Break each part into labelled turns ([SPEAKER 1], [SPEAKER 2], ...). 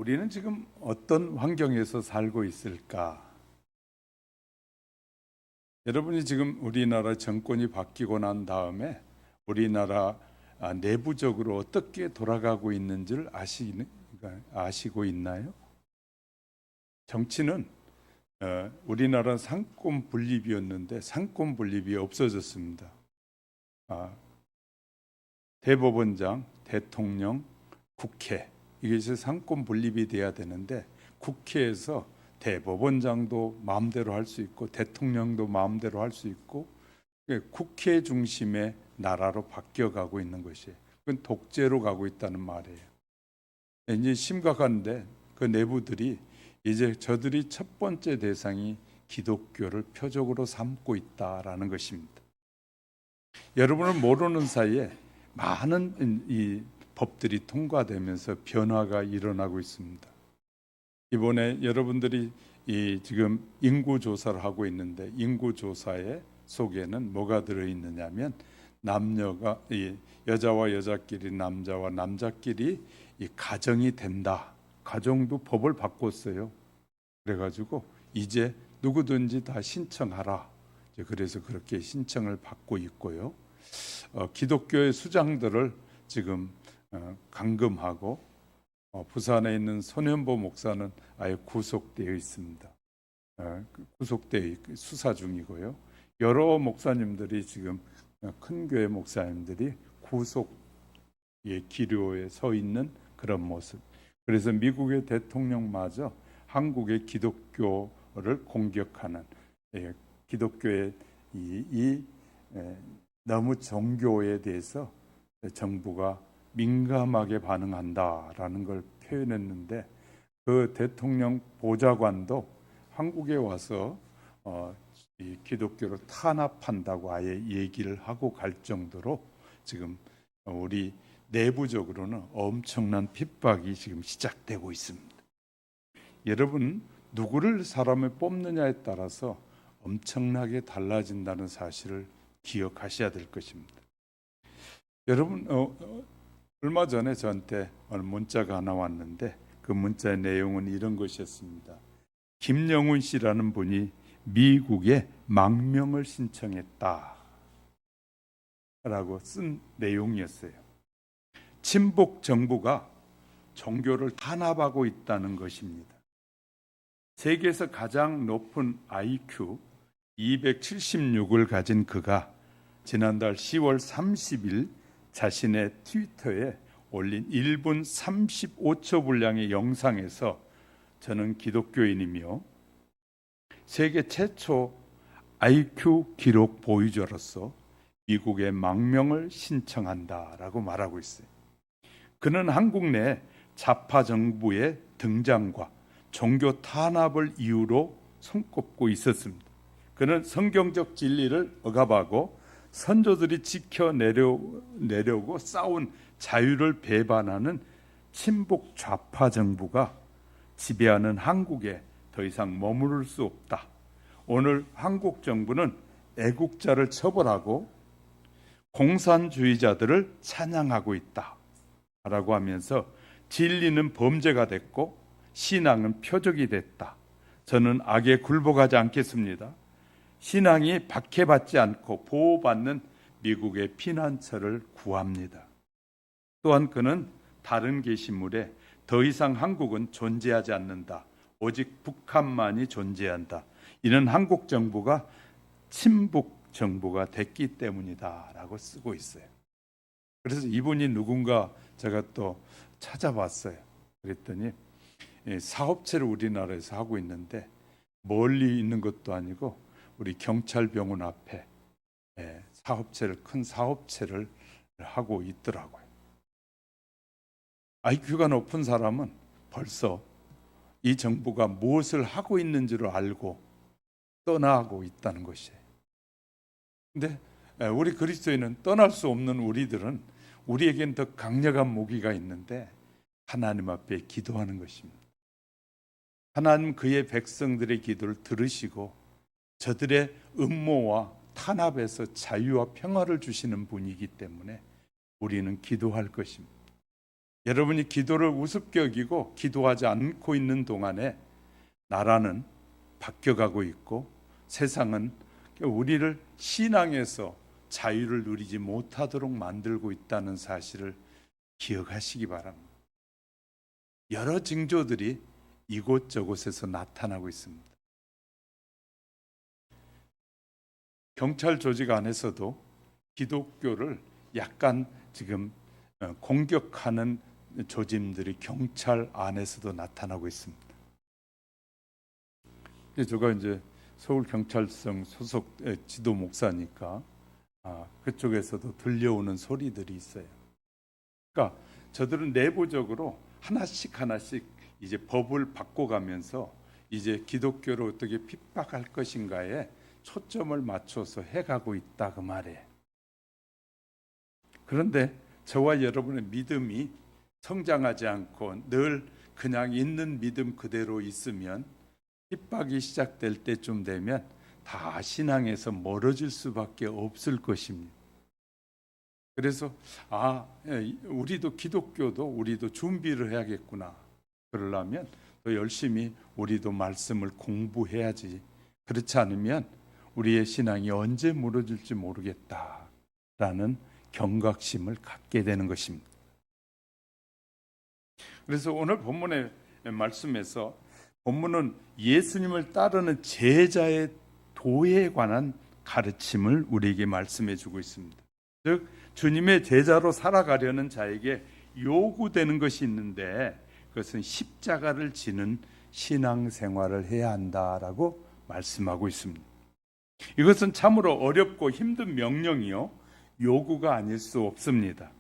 [SPEAKER 1] 우리는 지금 어떤 환경에서 살고 있을까? 여러분이 지금 우리나라 정권이 바뀌고 난 다음에 우리나라 내부적으로 어떻게 돌아가고 있는지를 아시고 있나요? 정치는 우리나라 상권 분립이었는데 상권 분립이 없어졌습니다. 대법원장, 대통령, 국회 이것이 상권 분립이 돼야 되는데 국회에서 대법원장도 마음대로 할 수 있고 대통령도 마음대로 할 수 있고 국회 중심의 나라로 바뀌어가고 있는 것이에요. 그건 독재로 가고 있다는 말이에요. 이제 심각한데 그 내부들이 이제 저들이 첫 번째 대상이 기독교를 표적으로 삼고 있다라는 것입니다. 여러분은 모르는 사이에 많은 이 법들이 통과되면서 변화가 일어나고 있습니다. 이번에 여러분들이 지금 인구 조사를 하고 있는데 인구 조사의 속에는 뭐가 들어 있느냐면 남녀가 여자와 여자끼리 남자와 남자끼리 이 가정이 된다. 가정도 법을 바꿨어요. 그래가지고 이제 누구든지 다 신청하라. 그래서 그렇게 신청을 받고 있고요. 기독교의 수장들을 지금 감금하고 부산에 있는 손현보 목사는 아예 구속되어 있습니다. 구속되어 수사 중이고요. 여러 목사님들이 지금 큰 교회 목사님들이 구속의 기로에 서 있는 그런 모습. 그래서 미국의 대통령마저 한국의 기독교를 공격하는 기독교의 너무 종교에 대해서 정부가 민감하게 반응한다라는 걸 표현했는데 그 대통령 보좌관도 한국에 와서 이 기독교를 탄압한다고 아예 얘기를 하고 갈 정도로 지금 우리 내부적으로는 엄청난 핍박이 지금 시작되고 있습니다. 여러분 누구를 사람을 뽑느냐에 따라서 엄청나게 달라진다는 사실을 기억하셔야 될 것입니다. 여러분 얼마 전에 저한테 문자가 하나 왔는데 그 문자의 내용은 이런 것이었습니다. 김영훈 씨라는 분이 미국에 망명을 신청했다 라고 쓴 내용이었어요. 친북 정부가 종교를 탄압하고 있다는 것입니다. 세계에서 가장 높은 IQ 276을 가진 그가 지난달 10월 30일 자신의 트위터에 올린 1분 35초 분량의 영상에서 저는 기독교인이며 세계 최초 IQ 기록 보유자로서 미국의 망명을 신청한다라고 말하고 있어요. 그는 한국 내 좌파 정부의 등장과 종교 탄압을 이유로 손꼽고 있었습니다. 그는 성경적 진리를 억압하고 선조들이 지켜내려고 싸운 자유를 배반하는 친북 좌파 정부가 지배하는 한국에 더 이상 머무를 수 없다. 오늘 한국 정부는 애국자를 처벌하고 공산주의자들을 찬양하고 있다 라고 하면서 진리는 범죄가 됐고 신앙은 표적이 됐다. 저는 악에 굴복하지 않겠습니다. 신앙이 박해받지 않고 보호받는 미국의 피난처를 구합니다. 또한 그는 다른 게시물에 더 이상 한국은 존재하지 않는다. 오직 북한만이 존재한다. 이는 한국 정부가 친북 정부가 됐기 때문이다 라고 쓰고 있어요. 그래서 이분이 누군가 제가 또 찾아봤어요. 그랬더니 사업체를 우리나라에서 하고 있는데 멀리 있는 것도 아니고 우리 경찰병원 앞에 큰 사업체를 하고 있더라고요. IQ가 높은 사람은 벌써 이 정부가 무엇을 하고 있는지를 알고 떠나고 있다는 것이에요. 근데 우리 그리스도인은 떠날 수 없는 우리들은 우리에겐 더 강력한 무기가 있는데 하나님 앞에 기도하는 것입니다. 하나님 그의 백성들의 기도를 들으시고 저들의 음모와 탄압에서 자유와 평화를 주시는 분이기 때문에 우리는 기도할 것입니다. 여러분이 기도를 우습게 여기고 기도하지 않고 있는 동안에 나라는 바뀌어가고 있고 세상은 우리를 신앙에서 자유를 누리지 못하도록 만들고 있다는 사실을 기억하시기 바랍니다. 여러 징조들이 이곳저곳에서 나타나고 있습니다. 경찰 조직 안에서도 기독교를 약간 지금 공격하는 조짐들이 경찰 안에서도 나타나고 있습니다. 제가 이제 서울경찰청 소속 지도 목사니까 그쪽에서도 들려오는 소리들이 있어요. 그러니까 저들은 내부적으로 하나씩 이제 법을 바꿔가면서 이제 기독교를 어떻게 핍박할 것인가에 초점을 맞춰서 해가고 있다 그 말이에요. 그런데 저와 여러분의 믿음이 성장하지 않고 늘 그냥 있는 믿음 그대로 있으면 핍박이 시작될 때쯤 되면 다 신앙에서 멀어질 수밖에 없을 것입니다. 그래서 우리도 기독교도 우리도 준비를 해야겠구나. 그러려면 더 열심히 우리도 말씀을 공부해야지. 그렇지 않으면 우리의 신앙이 언제 무너질지 모르겠다라는 경각심을 갖게 되는 것입니다. 그래서 오늘 본문의 말씀에서 본문은 예수님을 따르는 제자의 도에 관한 가르침을 우리에게 말씀해 주고 있습니다. 즉 주님의 제자로 살아가려는 자에게 요구되는 것이 있는데 그것은 십자가를 지는 신앙생활을 해야 한다라고 말씀하고 있습니다. 이것은 참으로 어렵고 힘든 명령이요 요구가 아닐 수 없습니다.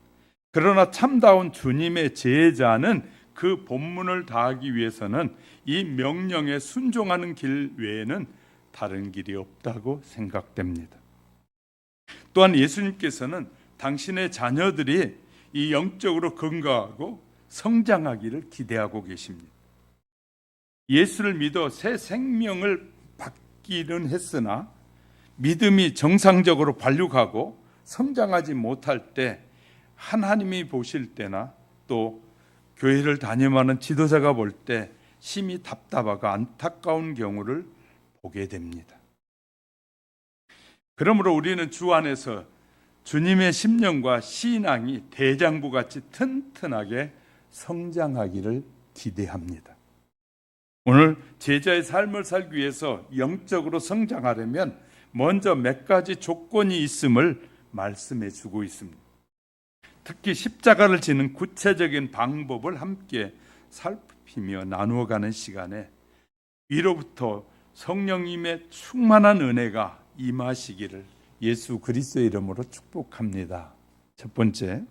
[SPEAKER 1] 그러나 참다운 주님의 제자는 그 본문을 다하기 위해서는 이 명령에 순종하는 길 외에는 다른 길이 없다고 생각됩니다. 또한 예수님께서는 당신의 자녀들이 이 영적으로 건강하고 성장하기를 기대하고 계십니다. 예수를 믿어 새 생명을 받기는 했으나 믿음이 정상적으로 발육하고 성장하지 못할 때 하나님이 보실 때나 또 교회를 다녀가는 지도자가 볼 때 심히 답답하고 안타까운 경우를 보게 됩니다. 그러므로 우리는 주 안에서 주님의 심령과 신앙이 대장부같이 튼튼하게 성장하기를 기대합니다. 오늘 제자의 삶을 살기 위해서 영적으로 성장하려면 먼저 몇 가지 조건이 있음을 말씀해 주고 있습니다. 특히 십자가를 지는 구체적인 방법을 함께 살피며 나누어가는 시간에 위로부터 성령님의 충만한 은혜가 임하시기를 예수 그리스도의 이름으로 축복합니다. 첫 번째,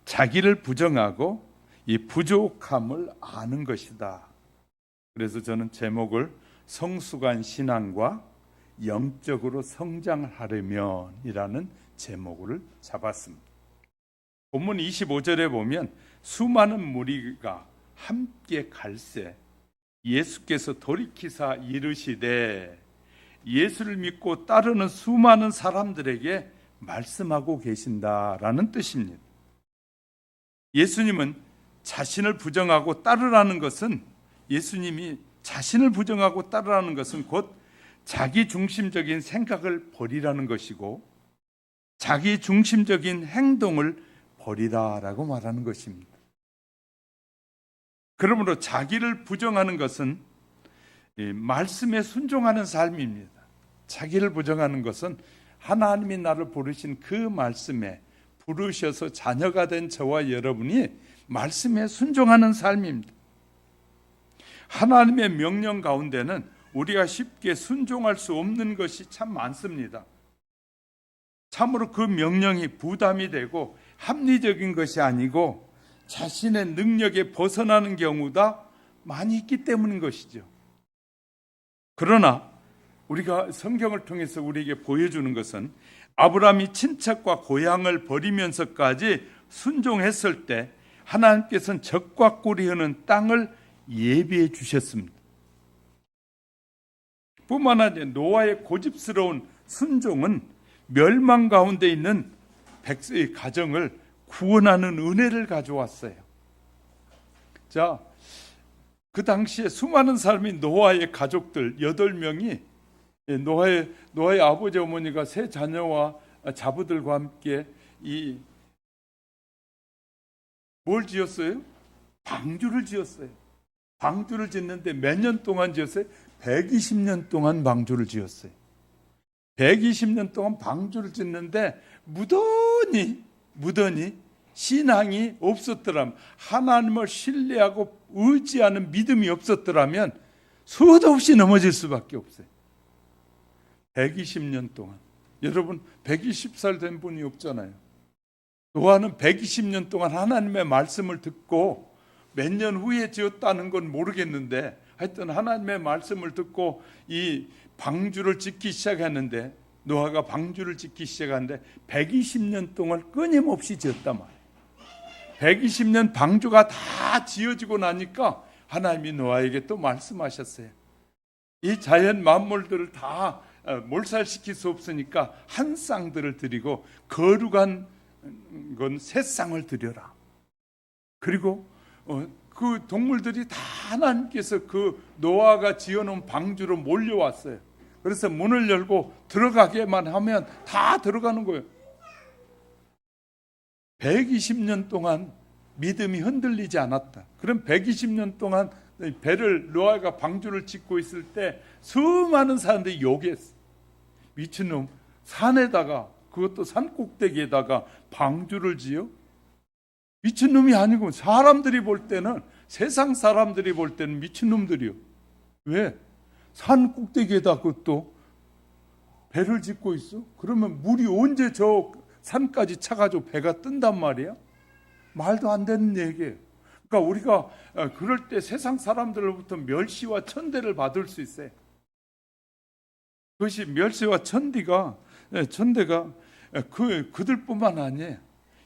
[SPEAKER 1] 자기를 부정하고 이 부족함을 아는 것이다. 그래서 저는 제목을 성숙한 신앙과 영적으로 성장하려면이라는 제목을 잡았습니다. 본문 25절에 보면 수많은 무리가 함께 갈새 예수께서 돌이키사 이르시되 예수를 믿고 따르는 수많은 사람들에게 말씀하고 계신다라는 뜻입니다. 예수님은 자신을 부정하고 따르라는 것은 예수님이 자신을 부정하고 따르라는 것은 곧 자기 중심적인 생각을 버리라는 것이고 자기 중심적인 행동을 버리라라고 말하는 것입니다. 그러므로 자기를 부정하는 것은 말씀에 순종하는 삶입니다. 자기를 부정하는 것은 하나님이 나를 부르신 그 말씀에 부르셔서 자녀가 된 저와 여러분이 말씀에 순종하는 삶입니다. 하나님의 명령 가운데는 우리가 쉽게 순종할 수 없는 것이 참 많습니다. 참으로 그 명령이 부담이 되고 합리적인 것이 아니고 자신의 능력에 벗어나는 경우가 많이 있기 때문인 것이죠. 그러나 우리가 성경을 통해서 우리에게 보여주는 것은 아브라함이 친척과 고향을 버리면서까지 순종했을 때 하나님께서는 적과 꿀이 흐르는 땅을 예비해 주셨습니다. 뿐만 아니라 노아의 고집스러운 순종은 멸망 가운데 있는 백성의 가정을 구원하는 은혜를 가져왔어요. 자, 그 당시에 수많은 사람이 노아의 가족들 8명이 노아의 아버지 어머니가 세 자녀와 자부들과 함께 뭘 지었어요? 방주를 지었어요. 방주를 짓는데 몇 년 동안 지었어요? 120년 동안 방주를 지었어요. 120년 동안 방주를 짓는데 무던히 신앙이 없었더라면, 하나님을 신뢰하고 의지하는 믿음이 없었더라면 수도 없이 넘어질 수밖에 없어요. 120년 동안. 여러분 120살 된 분이 없잖아요. 노아는 120년 동안 하나님의 말씀을 듣고, 몇 년 후에 지었다는 건 모르겠는데 하여튼 하나님의 말씀을 듣고 이 방주를 짓기 시작했는데, 노아가 방주를 짓기 시작하는데 120년 동안 끊임없이 지었단 말이에요. 120년 방주가 다 지어지고 나니까 하나님이 노아에게 또 말씀하셨어요. 이 자연 만물들을 다 몰살시킬 수 없으니까 한 쌍들을 드리고 거룩한 건 세 쌍을 드려라. 그리고 그 동물들이 다 하나님께서 그 노아가 지어놓은 방주로 몰려왔어요. 그래서 문을 열고 들어가게만 하면 다 들어가는 거예요. 120년 동안 믿음이 흔들리지 않았다. 그럼 120년 동안 노아가 방주를 짓고 있을 때 수많은 사람들이 욕했어. 미친놈, 산에다가, 그것도 산 꼭대기에다가 방주를 지어? 미친놈이 아니고 사람들이 볼 때는, 세상 사람들이 볼 때는 미친놈들이요. 왜? 산 꼭대기에다 그것도 배를 짓고 있어? 그러면 물이 언제 저 산까지 차가지고 배가 뜬단 말이야? 말도 안 되는 얘기예요. 그러니까 우리가 그럴 때 세상 사람들로부터 멸시와 천대를 받을 수 있어요. 그것이 멸시와 천대가 그들뿐만 아니에요.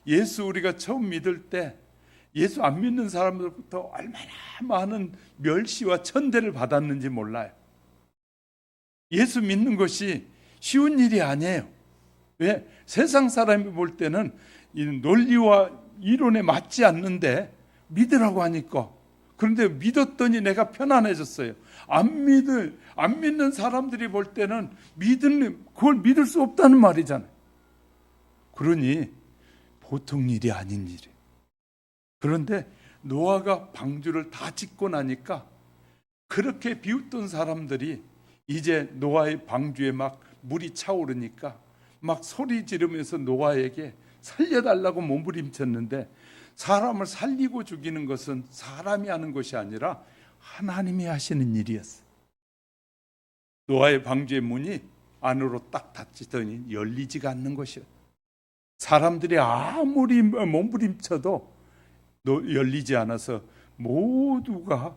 [SPEAKER 1] 예수 우리가 처음 믿을 때 예수 안 믿는 사람들부터 얼마나 많은 멸시와 천대를 받았는지 몰라요. 예수 믿는 것이 쉬운 일이 아니에요. 왜? 세상 사람이 볼 때는 이 논리와 이론에 맞지 않는데 믿으라고 하니까. 그런데 믿었더니 내가 편안해졌어요. 안 믿는 사람들이 볼 때는 그걸 믿을 수 없다는 말이잖아요. 그러니 보통 일이 아닌 일이에요. 그런데 노아가 방주를 다 짓고 나니까 그렇게 비웃던 사람들이 이제 노아의 방주에 막 물이 차오르니까 막 소리 지르면서 노아에게 살려달라고 몸부림쳤는데, 사람을 살리고 죽이는 것은 사람이 하는 것이 아니라 하나님이 하시는 일이었어요. 노아의 방주의 문이 안으로 딱 닫히더니 열리지가 않는 것이었어요. 사람들이 아무리 몸부림쳐도 열리지 않아서 모두가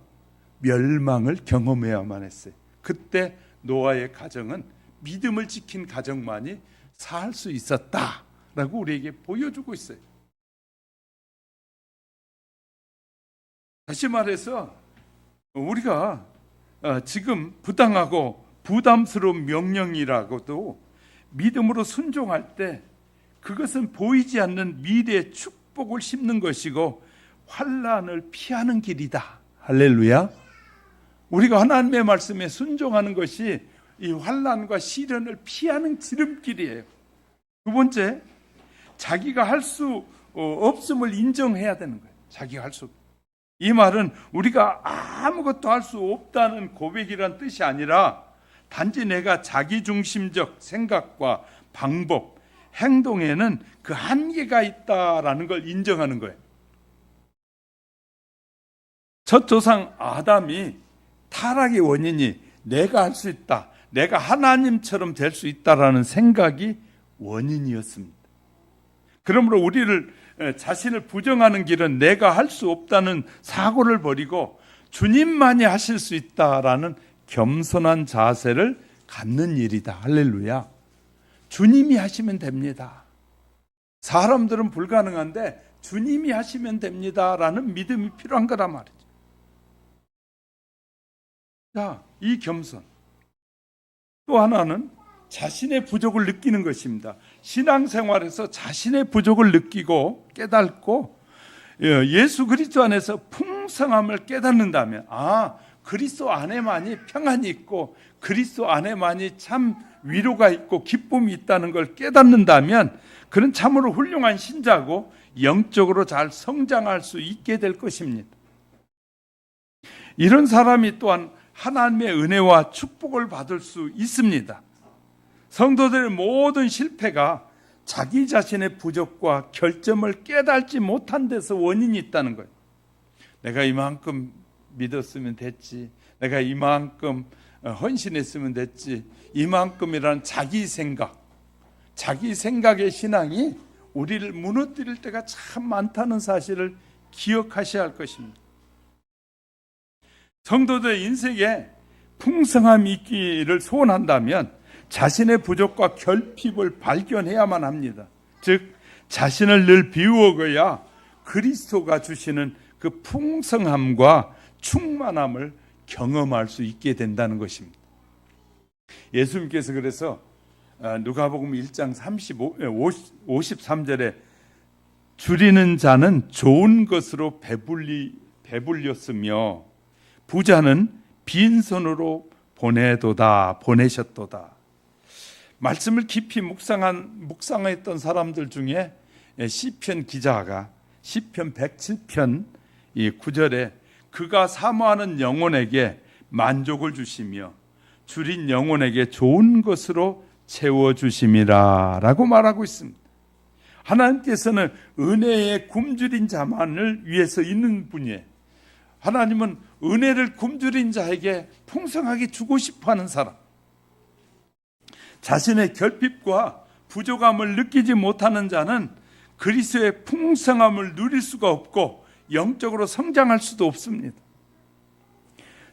[SPEAKER 1] 멸망을 경험해야만 했어요. 그때 노아의 가정은 믿음을 지킨 가정만이 살 수 있었다라고 우리에게 보여주고 있어요. 다시 말해서 우리가 지금 부당하고 부담스러운 명령이라고도 믿음으로 순종할 때 그것은 보이지 않는 미래의 축복을 심는 것이고 환난을 피하는 길이다. 할렐루야. 우리가 하나님의 말씀에 순종하는 것이 이 환난과 시련을 피하는 지름길이에요. 두 번째, 자기가 할 수 없음을 인정해야 되는 거예요. 자기가 할 수 없. 이 말은 우리가 아무것도 할 수 없다는 고백이란 뜻이 아니라 단지 내가 자기중심적 생각과 방법, 행동에는 그 한계가 있다라는 걸 인정하는 거예요. 첫 조상 아담이 타락의 원인이 내가 할 수 있다, 내가 하나님처럼 될 수 있다라는 생각이 원인이었습니다. 그러므로 우리를 자신을 부정하는 길은 내가 할 수 없다는 사고를 버리고 주님만이 하실 수 있다라는 겸손한 자세를 갖는 일이다. 할렐루야. 주님이 하시면 됩니다. 사람들은 불가능한데 주님이 하시면 됩니다라는 믿음이 필요한 거란 말이죠. 자, 이 겸손. 또 하나는 자신의 부족을 느끼는 것입니다. 신앙생활에서 자신의 부족을 느끼고 깨닫고 예수 그리스도 안에서 풍성함을 깨닫는다면, 그리스도 안에만이 평안이 있고 그리스도 안에만이 참 위로가 있고 기쁨이 있다는 걸 깨닫는다면 그는 참으로 훌륭한 신자고 영적으로 잘 성장할 수 있게 될 것입니다. 이런 사람이 또한 하나님의 은혜와 축복을 받을 수 있습니다. 성도들의 모든 실패가 자기 자신의 부족과 결점을 깨닫지 못한 데서 원인이 있다는 거예요. 내가 이만큼 믿었으면 됐지, 내가 이만큼 헌신했으면 됐지, 이만큼이라는 자기 생각의 신앙이 우리를 무너뜨릴 때가 참 많다는 사실을 기억하셔야 할 것입니다. 성도들의 인생에 풍성함이 있기를 소원한다면 자신의 부족과 결핍을 발견해야만 합니다. 즉 자신을 늘 비우어야 그리스도가 주시는 그 풍성함과 충만함을 경험할 수 있게 된다는 것입니다. 예수님께서 그래서 누가복음 1장 53절에 줄이는 자는 좋은 것으로 배불렸으며 부자는 빈손으로 보내셨도다. 말씀을 깊이 묵상했던 사람들 중에 시편 기자가 시편 107편 9절에 그가 사모하는 영혼에게 만족을 주시며 줄인 영혼에게 좋은 것으로 채워주심이라 라고 말하고 있습니다. 하나님께서는 은혜에 굶주린 자만을 위해서 있는 분이에요. 하나님은 은혜를 굶주린 자에게 풍성하게 주고 싶어하는 사람, 자신의 결핍과 부족함을 느끼지 못하는 자는 그리스도의 풍성함을 누릴 수가 없고 영적으로 성장할 수도 없습니다.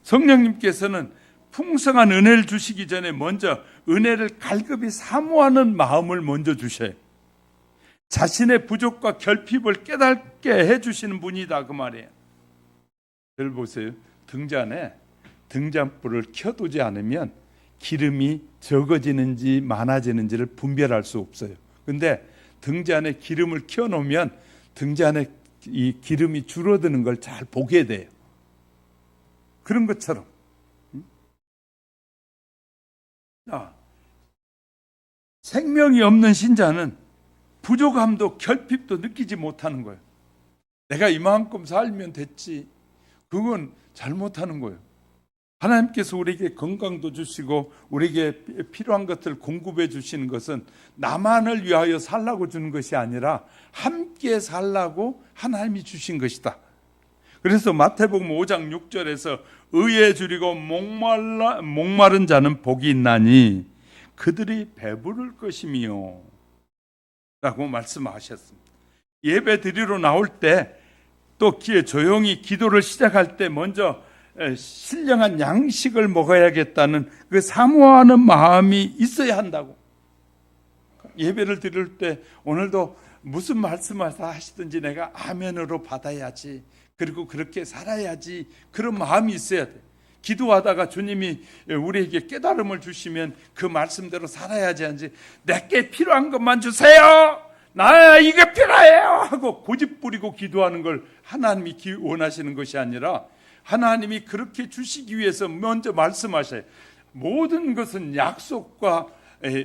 [SPEAKER 1] 성령님께서는 풍성한 은혜를 주시기 전에 먼저 은혜를 갈급히 사모하는 마음을 먼저 주셔요. 자신의 부족과 결핍을 깨닫게 해주시는 분이다 그 말이에요. 별 보세요. 등잔에 등잔불을 켜두지 않으면 기름이 적어지는지 많아지는지를 분별할 수 없어요. 근데 등잔에 기름을 켜놓으면 등잔에 이 기름이 줄어드는 걸 잘 보게 돼요. 그런 것처럼 생명이 없는 신자는 부족함도 결핍도 느끼지 못하는 거예요. 내가 이만큼 살면 됐지, 그건 잘못하는 거예요. 하나님께서 우리에게 건강도 주시고 우리에게 필요한 것을 공급해 주시는 것은 나만을 위하여 살라고 주는 것이 아니라 함께 살라고 하나님이 주신 것이다. 그래서 마태복음 5장 6절에서 의에 줄이고 목마른 자는 복이 있나니 그들이 배부를 것이며 라고 말씀하셨습니다. 예배 드리러 나올 때 또 조용히 기도를 시작할 때 먼저 신령한 양식을 먹어야겠다는 그 사모하는 마음이 있어야 한다고. 예배를 드릴 때 오늘도 무슨 말씀을 하시든지 내가 아멘으로 받아야지, 그리고 그렇게 살아야지, 그런 마음이 있어야 돼. 기도하다가 주님이 우리에게 깨달음을 주시면 그 말씀대로 살아야지 하지, 내게 필요한 것만 주세요, 나 이게 필요해요 하고 고집 부리고 기도하는 걸 하나님이 원하시는 것이 아니라 하나님이 그렇게 주시기 위해서 먼저 말씀하셔요. 모든 것은 약속과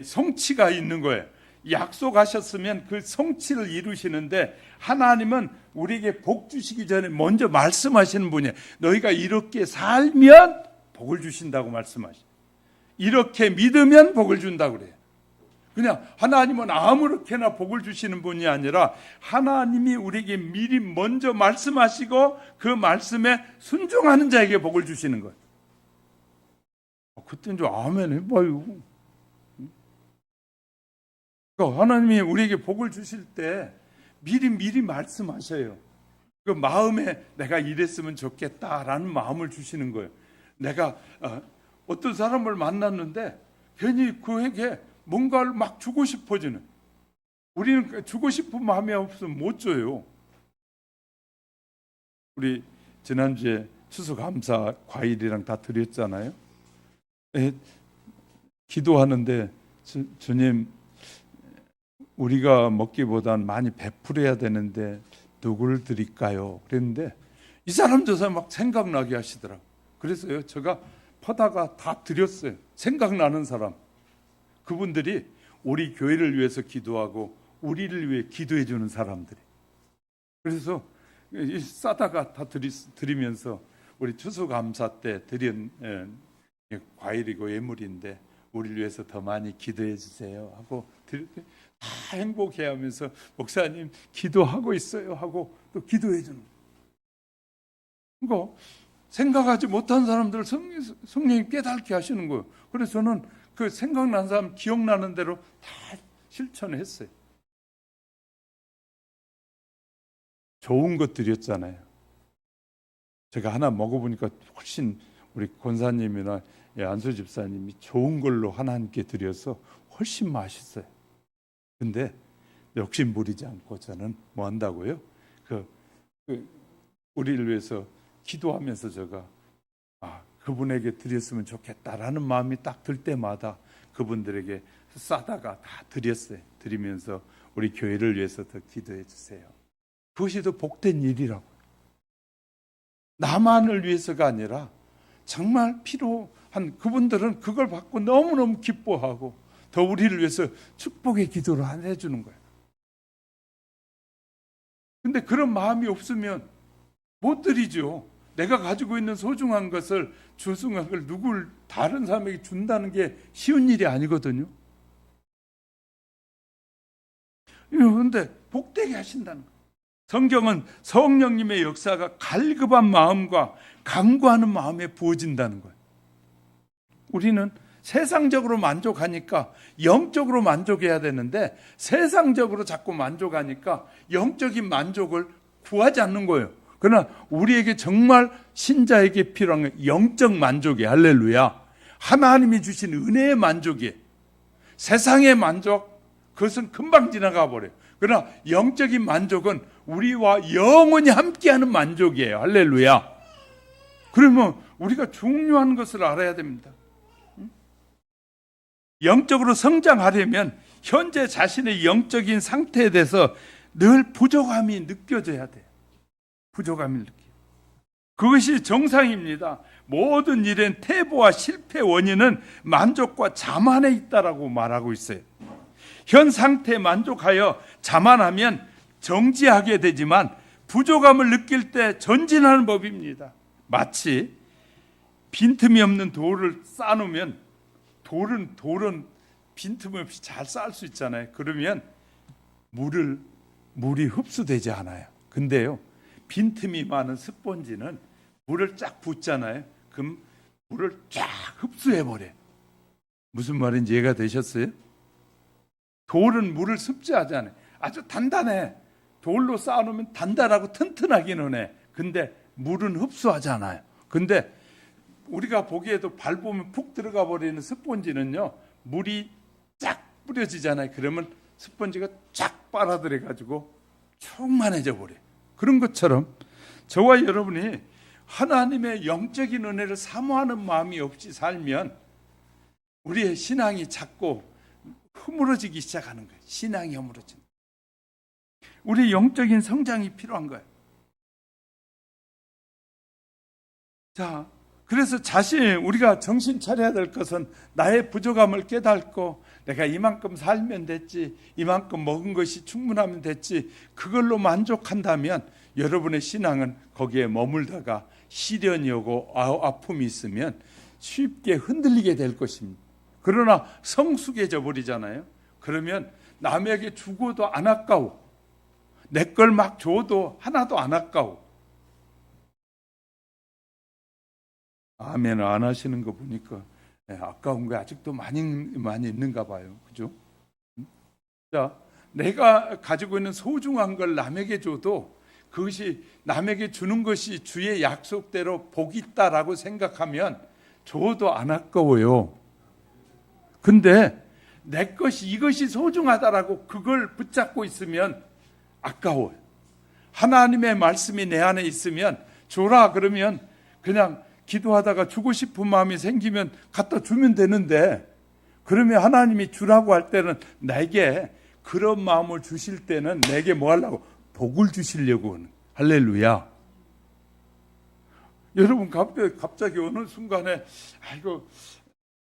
[SPEAKER 1] 성취가 있는 거예요. 약속하셨으면 그 성취를 이루시는데 하나님은 우리에게 복 주시기 전에 먼저 말씀하시는 분이에요. 너희가 이렇게 살면 복을 주신다고 말씀하셔요. 이렇게 믿으면 복을 준다고 그래요. 그냥 하나님은 아무렇게나 복을 주시는 분이 아니라 하나님이 우리에게 미리 먼저 말씀하시고 그 말씀에 순종하는 자에게 복을 주시는 거예요. 그때는 좀 아멘 해봐요. 그러니까 하나님이 우리에게 복을 주실 때 미리 말씀하셔요. 그 마음에 내가 이랬으면 좋겠다라는 마음을 주시는 거예요. 내가 어떤 사람을 만났는데 괜히 그에게 뭔가를 막 주고 싶어지는, 우리는 주고 싶은 마음이 없으면 못 줘요. 우리 지난주에 추수감사 과일이랑 다 드렸잖아요. 기도하는데 주님, 우리가 먹기보단 많이 베풀어야 되는데 누구를 드릴까요? 그랬는데 이 사람 저 사람 막 생각나게 하시더라고요. 그래서요, 제가 퍼다가 다 드렸어요. 생각나는 사람. 그분들이 우리 교회를 위해서 기도하고 우리를 위해 기도해 주는 사람들이. 그래서 싸다가 다 드리면서 우리 추수감사 때 드린 과일이고 예물인데 우리를 위해서 더 많이 기도해 주세요 하고 다 행복해하면서 목사님 기도하고 있어요 하고 또 기도해 주는 거예요. 생각하지 못한 사람들을 성령이 깨닫게 하시는 거예요. 그래서 저는 그 생각난 사람 기억나는 대로 다 실천했어요. 좋은 것 드렸잖아요. 제가 하나 먹어보니까 훨씬 우리 권사님이나 안수 집사님이 좋은 걸로 하나님께 드려서 훨씬 맛있어요. 근데 욕심 부리지 않고 저는 뭐 한다고요? 우리를 위해서 기도하면서 제가 그분에게 드렸으면 좋겠다라는 마음이 딱 들 때마다 그분들에게 싸다가 다 드렸어요. 드리면서 우리 교회를 위해서 더 기도해 주세요. 그것이 더 복된 일이라고. 나만을 위해서가 아니라 정말 필요한 그분들은 그걸 받고 너무너무 기뻐하고 더 우리를 위해서 축복의 기도를 해주는 거예요. 근데 그런 마음이 없으면 못 드리죠. 내가 가지고 있는 소중한 것을 소중한 걸 누굴 다른 사람에게 준다는 게 쉬운 일이 아니거든요. 그런데 복되게 하신다는 거예요. 성경은 성령님의 역사가 갈급한 마음과 간구하는 마음에 부어진다는 거예요. 우리는 세상적으로 만족하니까 영적으로 만족해야 되는데 세상적으로 자꾸 만족하니까 영적인 만족을 구하지 않는 거예요. 그러나 우리에게 정말 신자에게 필요한 건 영적 만족이에요. 할렐루야. 하나님이 주신 은혜의 만족이에요. 세상의 만족, 그것은 금방 지나가 버려요. 그러나 영적인 만족은 우리와 영원히 함께하는 만족이에요. 할렐루야. 그러면 우리가 중요한 것을 알아야 됩니다. 영적으로 성장하려면 현재 자신의 영적인 상태에 대해서 늘 부족함이 느껴져야 돼요. 부족함을 느껴요. 그것이 정상입니다. 모든 일엔 태보와 실패 원인은 만족과 자만에 있다라고 말하고 있어요. 현 상태에 만족하여 자만하면 정지하게 되지만 부족함을 느낄 때 전진하는 법입니다. 마치 빈틈이 없는 돌을 쌓아놓으면 돌은 빈틈 없이 잘 쌓을 수 있잖아요. 그러면 물이 흡수되지 않아요. 근데요, 빈틈이 많은 스펀지는 물을 쫙 붓잖아요. 그럼 물을 쫙 흡수해버려요. 무슨 말인지 이해가 되셨어요? 돌은 물을 흡수하잖아요. 아주 단단해. 돌로 쌓아놓으면 단단하고 튼튼하기는 해. 근데 물은 흡수하지 않아요. 근데 우리가 보기에도 밟으면 푹 들어가 버리는 스펀지는요, 물이 쫙 뿌려지잖아요. 그러면 스펀지가 쫙 빨아들여 가지고 충만해져 버려요. 그런 것처럼 저와 여러분이 하나님의 영적인 은혜를 사모하는 마음이 없이 살면 우리의 신앙이 자꾸 허물어지기 시작하는 거예요. 신앙이 허물어진다. 우리 영적인 성장이 필요한 거예요. 자, 그래서 우리가 정신 차려야 될 것은 나의 부족함을 깨닫고 내가 이만큼 살면 됐지, 이만큼 먹은 것이 충분하면 됐지, 그걸로 만족한다면 여러분의 신앙은 거기에 머물다가 시련이 오고 아픔이 있으면 쉽게 흔들리게 될 것입니다. 그러나 성숙해져 버리잖아요. 그러면 남에게 주고도 안 아까워. 내 걸 막 줘도 하나도 안 아까워. 아멘을 안 하시는 거 보니까 아까운 게 아직도 많이 있는가 봐요. 그죠? 자, 내가 가지고 있는 소중한 걸 남에게 줘도 그것이 남에게 주는 것이 주의 약속대로 복이 있다라고 생각하면 줘도 안 아까워요. 근데 내 것이 이것이 소중하다라고 그걸 붙잡고 있으면 아까워요. 하나님의 말씀이 내 안에 있으면 줘라 그러면 그냥 기도하다가 주고 싶은 마음이 생기면 갖다 주면 되는데, 그러면 하나님이 주라고 할 때는 내게 그런 마음을 주실 때는 내게 뭐 하려고? 복을 주시려고 하는. 할렐루야. 여러분 갑자기 어느 순간에 아이고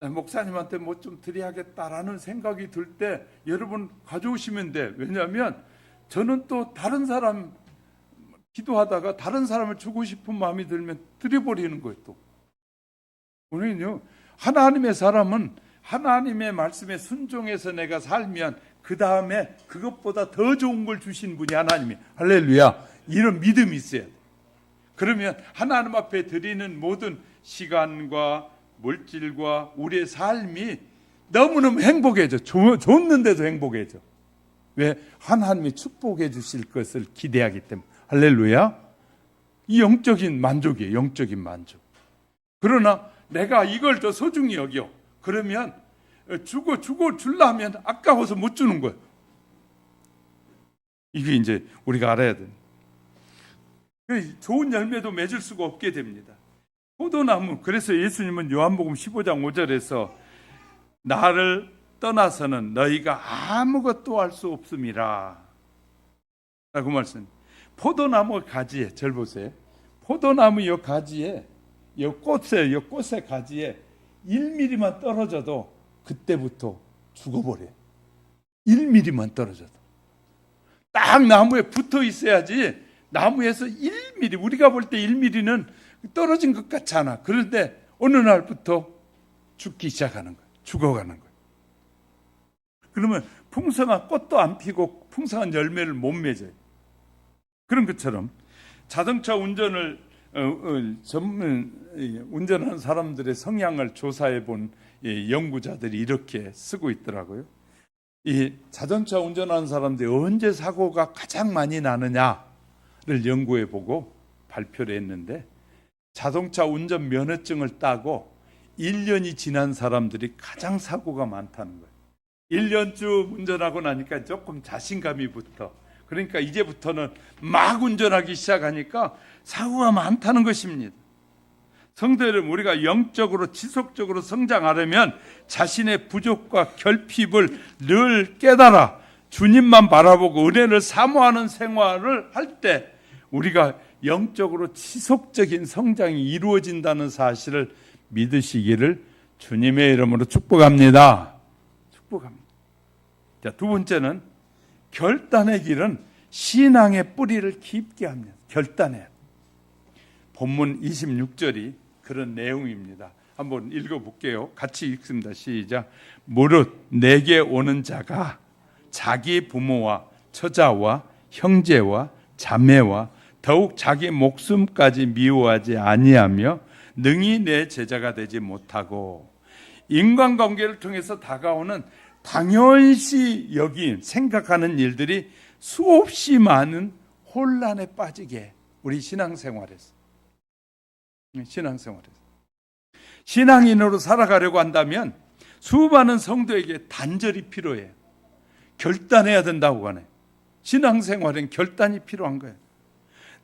[SPEAKER 1] 목사님한테 뭐 좀 드려야겠다라는 생각이 들 때 여러분 가져오시면 돼. 왜냐하면 저는 또 다른 사람 기도하다가 다른 사람을 주고 싶은 마음이 들면 드려버리는 거예요. 또 우리는요, 하나님의 사람은 하나님의 말씀에 순종해서 내가 살면 그 다음에 그것보다 더 좋은 걸 주신 분이 하나님이에요. 할렐루야. 이런 믿음이 있어야 돼. 그러면 하나님 앞에 드리는 모든 시간과 물질과 우리의 삶이 너무너무 행복해져. 줬는데도 행복해져. 왜? 하나님이 축복해 주실 것을 기대하기 때문에. 할렐루야. 이 영적인 만족이에요. 영적인 만족. 그러나 내가 이걸 더 소중히 여겨. 그러면 주고 주려면 아까워서 못 주는 거예요. 이게 이제 우리가 알아야 돼요. 좋은 열매도 맺을 수가 없게 됩니다. 포도나무, 그래서 예수님은 요한복음 15장 5절에서 나를 떠나서는 너희가 아무것도 할 수 없음이라 라고 말씀. 포도나무 가지에, 절 보세요. 포도나무 요 가지에, 요 꽃의 가지에 1mm만 떨어져도 그때부터 죽어버려요. 1mm만 떨어져도. 딱 나무에 붙어 있어야지. 나무에서 1mm, 우리가 볼 때 1mm는 떨어진 것 같지 않아. 그런데 어느 날부터 죽기 시작하는 거예요. 죽어가는 거예요. 그러면 풍성한 꽃도 안 피고 풍성한 열매를 못 맺어요. 그런 것처럼 자동차 운전을 운전하는 사람들의 성향을 조사해 본 연구자들이 이렇게 쓰고 있더라고요. 이 자동차 운전하는 사람들이 언제 사고가 가장 많이 나느냐를 연구해 보고 발표를 했는데, 자동차 운전 면허증을 따고 1년이 지난 사람들이 가장 사고가 많다는 거예요. 1년쯤 운전하고 나니까 조금 자신감이 붙어. 그러니까 이제부터는 막 운전하기 시작하니까 사고가 많다는 것입니다. 성도 여러분, 우리가 영적으로 지속적으로 성장하려면 자신의 부족과 결핍을 늘 깨달아 주님만 바라보고 은혜를 사모하는 생활을 할 때 우리가 영적으로 지속적인 성장이 이루어진다는 사실을 믿으시기를 주님의 이름으로 축복합니다. 축복합니다. 자, 두 번째는 결단의 길은 신앙의 뿌리를 깊게 합니다. 결단해요. 본문 26절이 그런 내용입니다. 한번 읽어볼게요. 같이 읽습니다. 시작. 무릇 내게 오는 자가 자기 부모와 처자와 형제와 자매와 더욱 자기 목숨까지 미워하지 아니하며 능히 내 제자가 되지 못하고, 인간관계를 통해서 다가오는 당연시 여긴 생각하는 일들이 수없이 많은 혼란에 빠지게 우리 신앙생활에서 신앙인으로 살아가려고 한다면 수많은 성도에게 단절이 필요해요. 결단해야 된다고 하네. 신앙생활엔 결단이 필요한 거예요.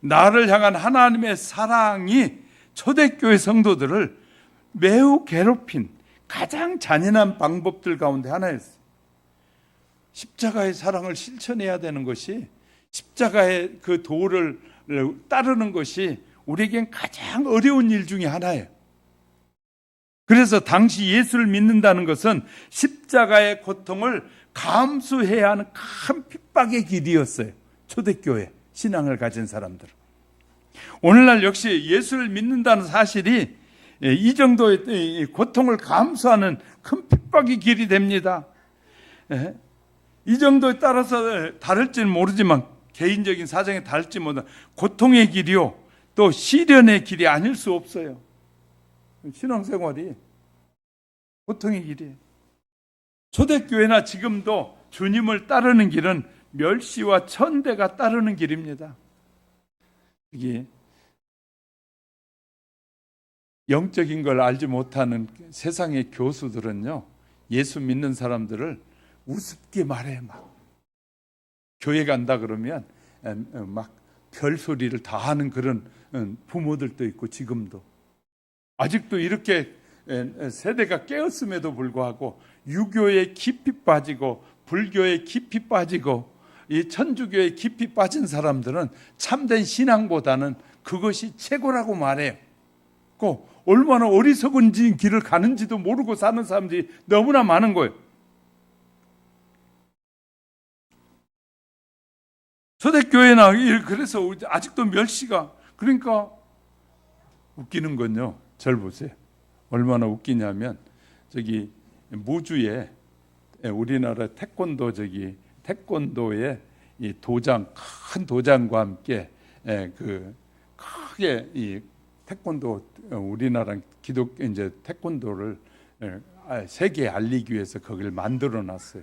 [SPEAKER 1] 나를 향한 하나님의 사랑이 초대교회 성도들을 매우 괴롭힌 가장 잔인한 방법들 가운데 하나였어요. 십자가의 사랑을 실천해야 되는 것이, 십자가의 그 도를 따르는 것이 우리에겐 가장 어려운 일 중에 하나예요. 그래서 당시 예수를 믿는다는 것은 십자가의 고통을 감수해야 하는 큰 핍박의 길이었어요. 초대교회 신앙을 가진 사람들은. 오늘날 역시 예수를 믿는다는 사실이 이 정도의 고통을 감수하는 큰 핍박의 길이 됩니다. 이 정도에 따라서 다를지는 모르지만, 개인적인 사정에 다를지 모르지만 고통의 길이요, 또 시련의 길이 아닐 수 없어요. 신앙생활이 고통의 길이에요. 초대교회나 지금도 주님을 따르는 길은 멸시와 천대가 따르는 길입니다. 이게 영적인 걸 알지 못하는 세상의 교수들은요, 예수 믿는 사람들을 우습게 말해. 막 교회 간다 그러면 막 별소리를 다 하는 그런 부모들도 있고, 지금도 아직도 이렇게 세대가 깨었음에도 불구하고 유교에 깊이 빠지고 불교에 깊이 빠지고 이 천주교에 깊이 빠진 사람들은 참된 신앙보다는 그것이 최고라고 말해요. 얼마나 어리석은 길을 가는지도 모르고 사는 사람들이 너무나 많은 거예요. 초대교회나 그래서 아직도 멸시가, 그러니까 웃기는 건요. 절 보세요. 얼마나 웃기냐면 저기 무주에 우리나라 태권도의 이 도장, 큰 도장과 함께 그 크게 이 태권도, 우리나라 기독교 이제 태권도를 세계에 알리기 위해서 거기를 만들어 놨어요.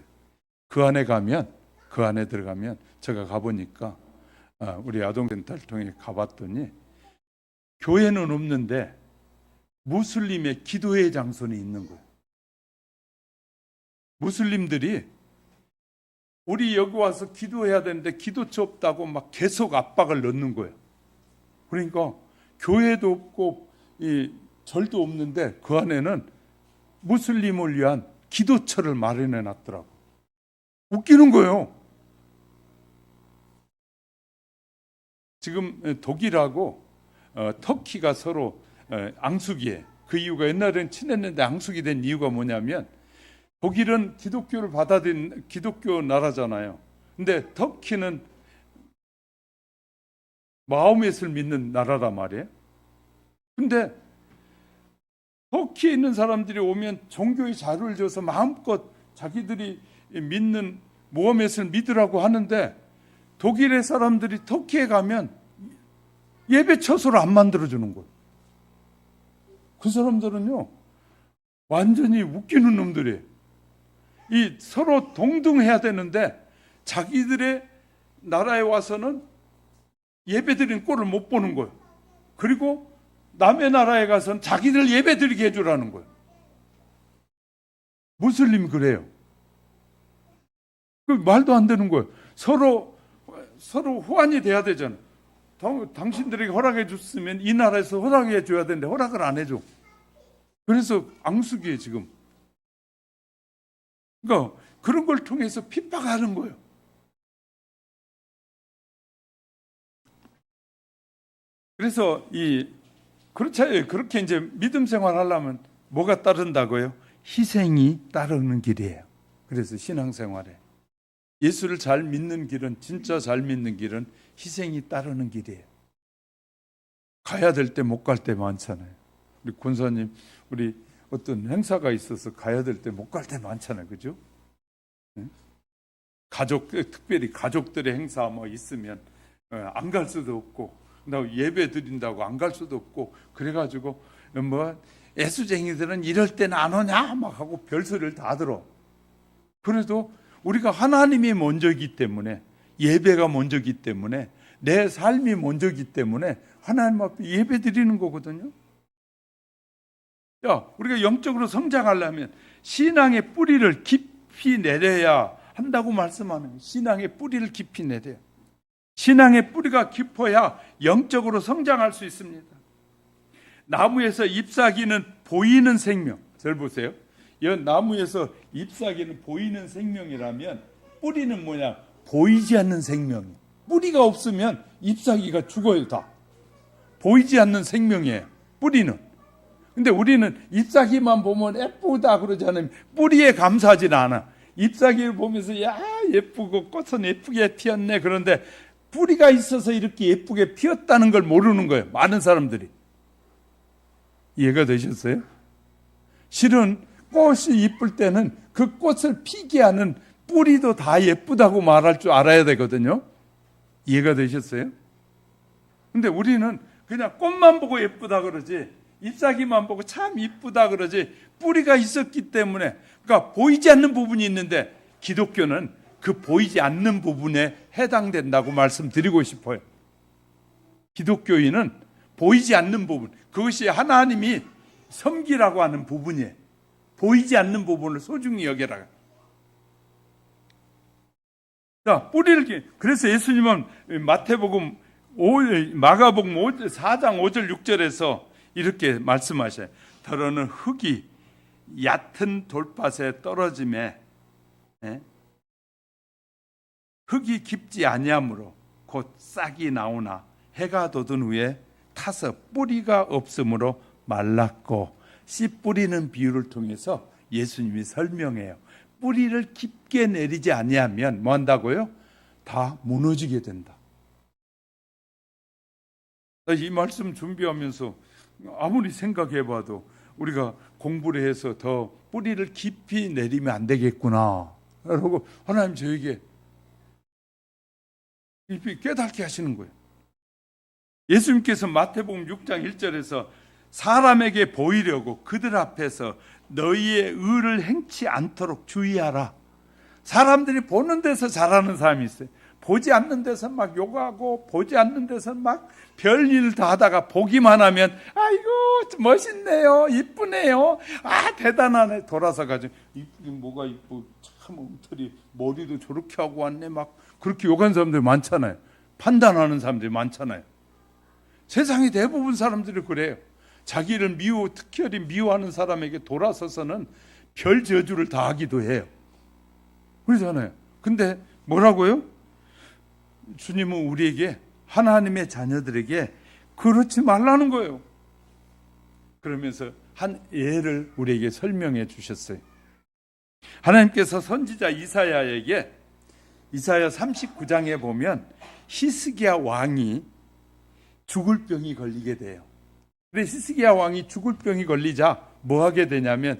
[SPEAKER 1] 그 안에 들어가면 제가 가보니까 우리 아동센터를 통해 가봤더니 교회는 없는데 무슬림의 기도회 장소는 있는 거예요. 무슬림들이 우리 여기 와서 기도해야 되는데 기도처 없다고 막 계속 압박을 넣는 거예요. 그러니까 교회도 없고 이 절도 없는데 그 안에는 무슬림을 위한 기도처를 마련해 놨더라고. 웃기는 거예요. 지금 독일하고 터키가 서로 앙숙이에요. 그 이유가, 옛날에는 친했는데 앙숙이 된 이유가 뭐냐면, 독일은 기독교를 받아들인 기독교 나라잖아요. 근데 터키는 마호멧을 믿는 나라란 말이에요. 근데 터키에 있는 사람들이 오면 종교의 자료를 줘서 마음껏 자기들이 믿는 모하멧을 믿으라고 하는데, 독일의 사람들이 터키에 가면 예배 처소를 안 만들어주는 거예요. 그 사람들은요, 완전히 웃기는 놈들이에요. 이 서로 동등해야 되는데 자기들의 나라에 와서는 예배드린 꼴을 못 보는 거예요. 그리고 남의 나라에 가서는 자기들 예배드리게 해주라는 거예요. 무슬림 그래요. 그 말도 안 되는 거예요. 서로 호환이 돼야 되잖아요. 당신들에게 허락해 줬으면 이 나라에서 허락해 줘야 되는데 허락을 안 해줘. 그래서 앙숙이에요 지금. 그러니까 그런 걸 통해서 핍박하는 거예요. 그래서 그렇게 이제 믿음 생활하려면 뭐가 따른다고요? 희생이 따르는 길이에요. 그래서 신앙생활에 예수를 잘 믿는 길은, 진짜 잘 믿는 길은 희생이 따르는 길이에요. 가야 될 때 못 갈 때 많잖아요. 우리 권사님, 우리 어떤 행사가 있어서 가야 될 때 못 갈 때 많잖아요. 그죠? 특별히 가족들의 행사 뭐 있으면 안 갈 수도 없고, 예배 드린다고 안 갈 수도 없고, 그래가지고 뭐 애수쟁이들은 이럴 때는 안 오냐 막 하고 별소리를 다 들어. 그래도 우리가 하나님이 먼저이기 때문에, 예배가 먼저이기 때문에, 내 삶이 먼저이기 때문에 하나님 앞에 예배 드리는 거거든요. 우리가 영적으로 성장하려면 신앙의 뿌리를 깊이 내려야 한다고 말씀하는 거예요. 신앙의 뿌리를 깊이 내려야. 신앙의 뿌리가 깊어야 영적으로 성장할 수 있습니다. 나무에서 잎사귀는 보이는 생명. 잘 보세요. 이 나무에서 잎사귀는 보이는 생명이라면 뿌리는 뭐냐? 보이지 않는 생명. 뿌리가 없으면 잎사귀가 죽어요. 다 보이지 않는 생명이에요, 뿌리는. 근데 우리는 잎사귀만 보면 예쁘다 그러잖아요. 뿌리에 감사하지는 않아. 잎사귀를 보면서 야 예쁘고 꽃은 예쁘게 피었네. 그런데 뿌리가 있어서 이렇게 예쁘게 피었다는 걸 모르는 거예요, 많은 사람들이. 이해가 되셨어요? 실은 꽃이 이쁠 때는 그 꽃을 피게 하는 뿌리도 다 예쁘다고 말할 줄 알아야 되거든요. 이해가 되셨어요? 근데 우리는 그냥 꽃만 보고 예쁘다 그러지, 잎사귀만 보고 참 이쁘다 그러지, 뿌리가 있었기 때문에, 그러니까 보이지 않는 부분이 있는데 기독교는 그 보이지 않는 부분에 해당된다고 말씀드리고 싶어요. 기독교인은 보이지 않는 부분, 그것이 하나님이 섬기라고 하는 부분이에요. 보이지 않는 부분을 소중히 여겨라. 자, 뿌리를, 그래서 예수님은 마가복음 4장 5절 6절에서 이렇게 말씀하셔요. 더러는 흙이 얕은 돌밭에 떨어짐에 흙이 깊지 아니하므로 곧 싹이 나오나 해가 돋은 후에 타서 뿌리가 없으므로 말랐고, 씨 뿌리는 비유를 통해서 예수님이 설명해요. 뿌리를 깊게 내리지 아니하면 뭐 한다고요? 다 무너지게 된다. 이 말씀 준비하면서 아무리 생각해봐도 우리가 공부를 해서 더 뿌리를 깊이 내리면 안 되겠구나 라고 하나님 저에게 깊이 깨닫게 하시는 거예요. 예수님께서 마태복음 6장 1절에서 사람에게 보이려고 그들 앞에서 너희의 의를 행치 않도록 주의하라. 사람들이 보는 데서 잘하는 사람이 있어요. 보지 않는 데서 막 욕하고 보지 않는 데서 막 별일 다 하다가 보기만 하면 아이고 멋있네요, 이쁘네요, 아 대단하네, 돌아서 가지고 뭐가 이쁘, 참 엉터리, 머리도 저렇게 하고 왔네, 막 그렇게 욕하는 사람들이 많잖아요. 판단하는 사람들이 많잖아요. 세상의 대부분 사람들이 그래요. 자기를 특별히 미워하는 사람에게 돌아서서는 별 저주를 다 하기도 해요. 그러잖아요. 근데 뭐라고요? 주님은 우리에게, 하나님의 자녀들에게 그렇지 말라는 거예요. 그러면서 한 예를 우리에게 설명해 주셨어요. 하나님께서 선지자 이사야에게 이사야 39장에 보면 히스기야 왕이 죽을 병이 걸리게 돼요. 그래서 히스기야 왕이 죽을 병이 걸리자 뭐 하게 되냐면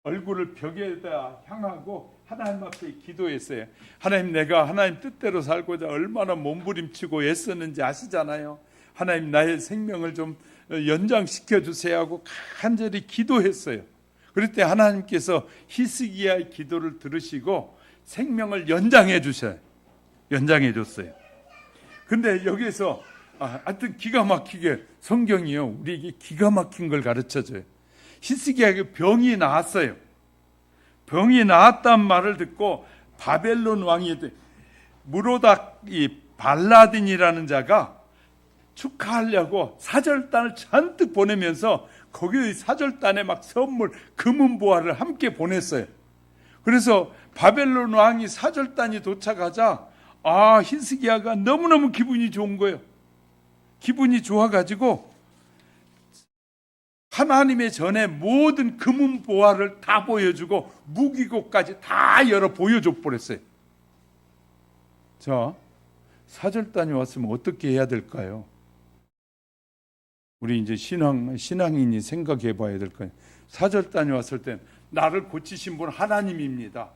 [SPEAKER 1] 얼굴을 벽에다 향하고 하나님 앞에 기도했어요. 하나님, 내가 하나님 뜻대로 살고자 얼마나 몸부림치고 애쓰는지 아시잖아요. 하나님, 나의 생명을 좀 연장시켜 주세요 하고 간절히 기도했어요. 그럴 때 하나님께서 히스기야의 기도를 들으시고 생명을 연장해 주셔요. 연장해 줬어요. 근데 여기서 하여튼 기가 막히게 성경이요, 우리에게 기가 막힌 걸 가르쳐줘요. 히스기야에게 병이 나았어요. 병이 나았단 말을 듣고 바벨론 왕이 무로닥 이 발라딘이라는 자가 축하하려고 사절단을 잔뜩 보내면서 거기 사절단에 막 선물, 금은보화를 함께 보냈어요. 그래서 바벨론 왕이 사절단이 도착하자 히스기야가 너무너무 기분이 좋은 거예요. 기분이 좋아가지고 하나님의 전에 모든 금은보화를 다 보여주고 무기고까지 다 열어 보여줘 버렸어요. 자, 사절단이 왔으면 어떻게 해야 될까요? 우리 이제 신앙인이 생각해 봐야 될 거예요. 사절단이 왔을 땐 나를 고치신 분 하나님입니다.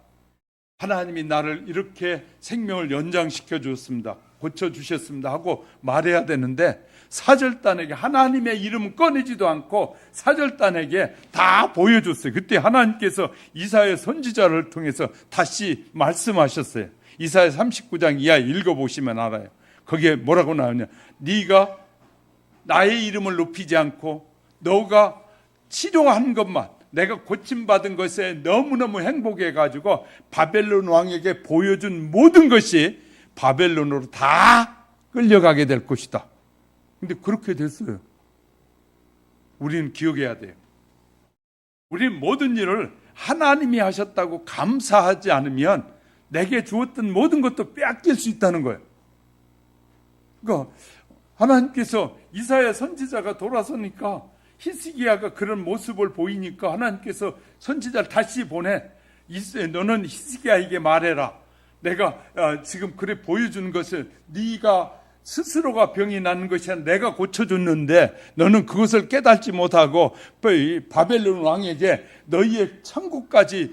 [SPEAKER 1] 하나님이 나를 이렇게 생명을 연장시켜 주었습니다, 고쳐 주셨습니다 하고 말해야 되는데, 사절단에게 하나님의 이름은 꺼내지도 않고 사절단에게 다 보여줬어요. 그때 하나님께서 이사야 선지자를 통해서 다시 말씀하셨어요. 이사야 39장 이하 읽어보시면 알아요. 거기에 뭐라고 나오냐, 네가 나의 이름을 높이지 않고 너가 치료한 것만, 내가 고침받은 것에 너무너무 행복해가지고 바벨론 왕에게 보여준 모든 것이 바벨론으로 다 끌려가게 될 것이다. 근데 그렇게 됐어요. 우리는 기억해야 돼요. 우리는 모든 일을 하나님이 하셨다고 감사하지 않으면 내게 주었던 모든 것도 빼앗길 수 있다는 거예요. 그러니까 하나님께서 이사야 선지자가 돌아서니까 히스기야가 그런 모습을 보이니까 하나님께서 선지자를 다시 보내. 너는 히스기야에게 말해라. 내가 지금 그래 보여주는 것을 네가 스스로가 병이 나는 것이 아니라 내가 고쳐줬는데 너는 그것을 깨닫지 못하고 바벨론 왕에게 너희의 천국까지,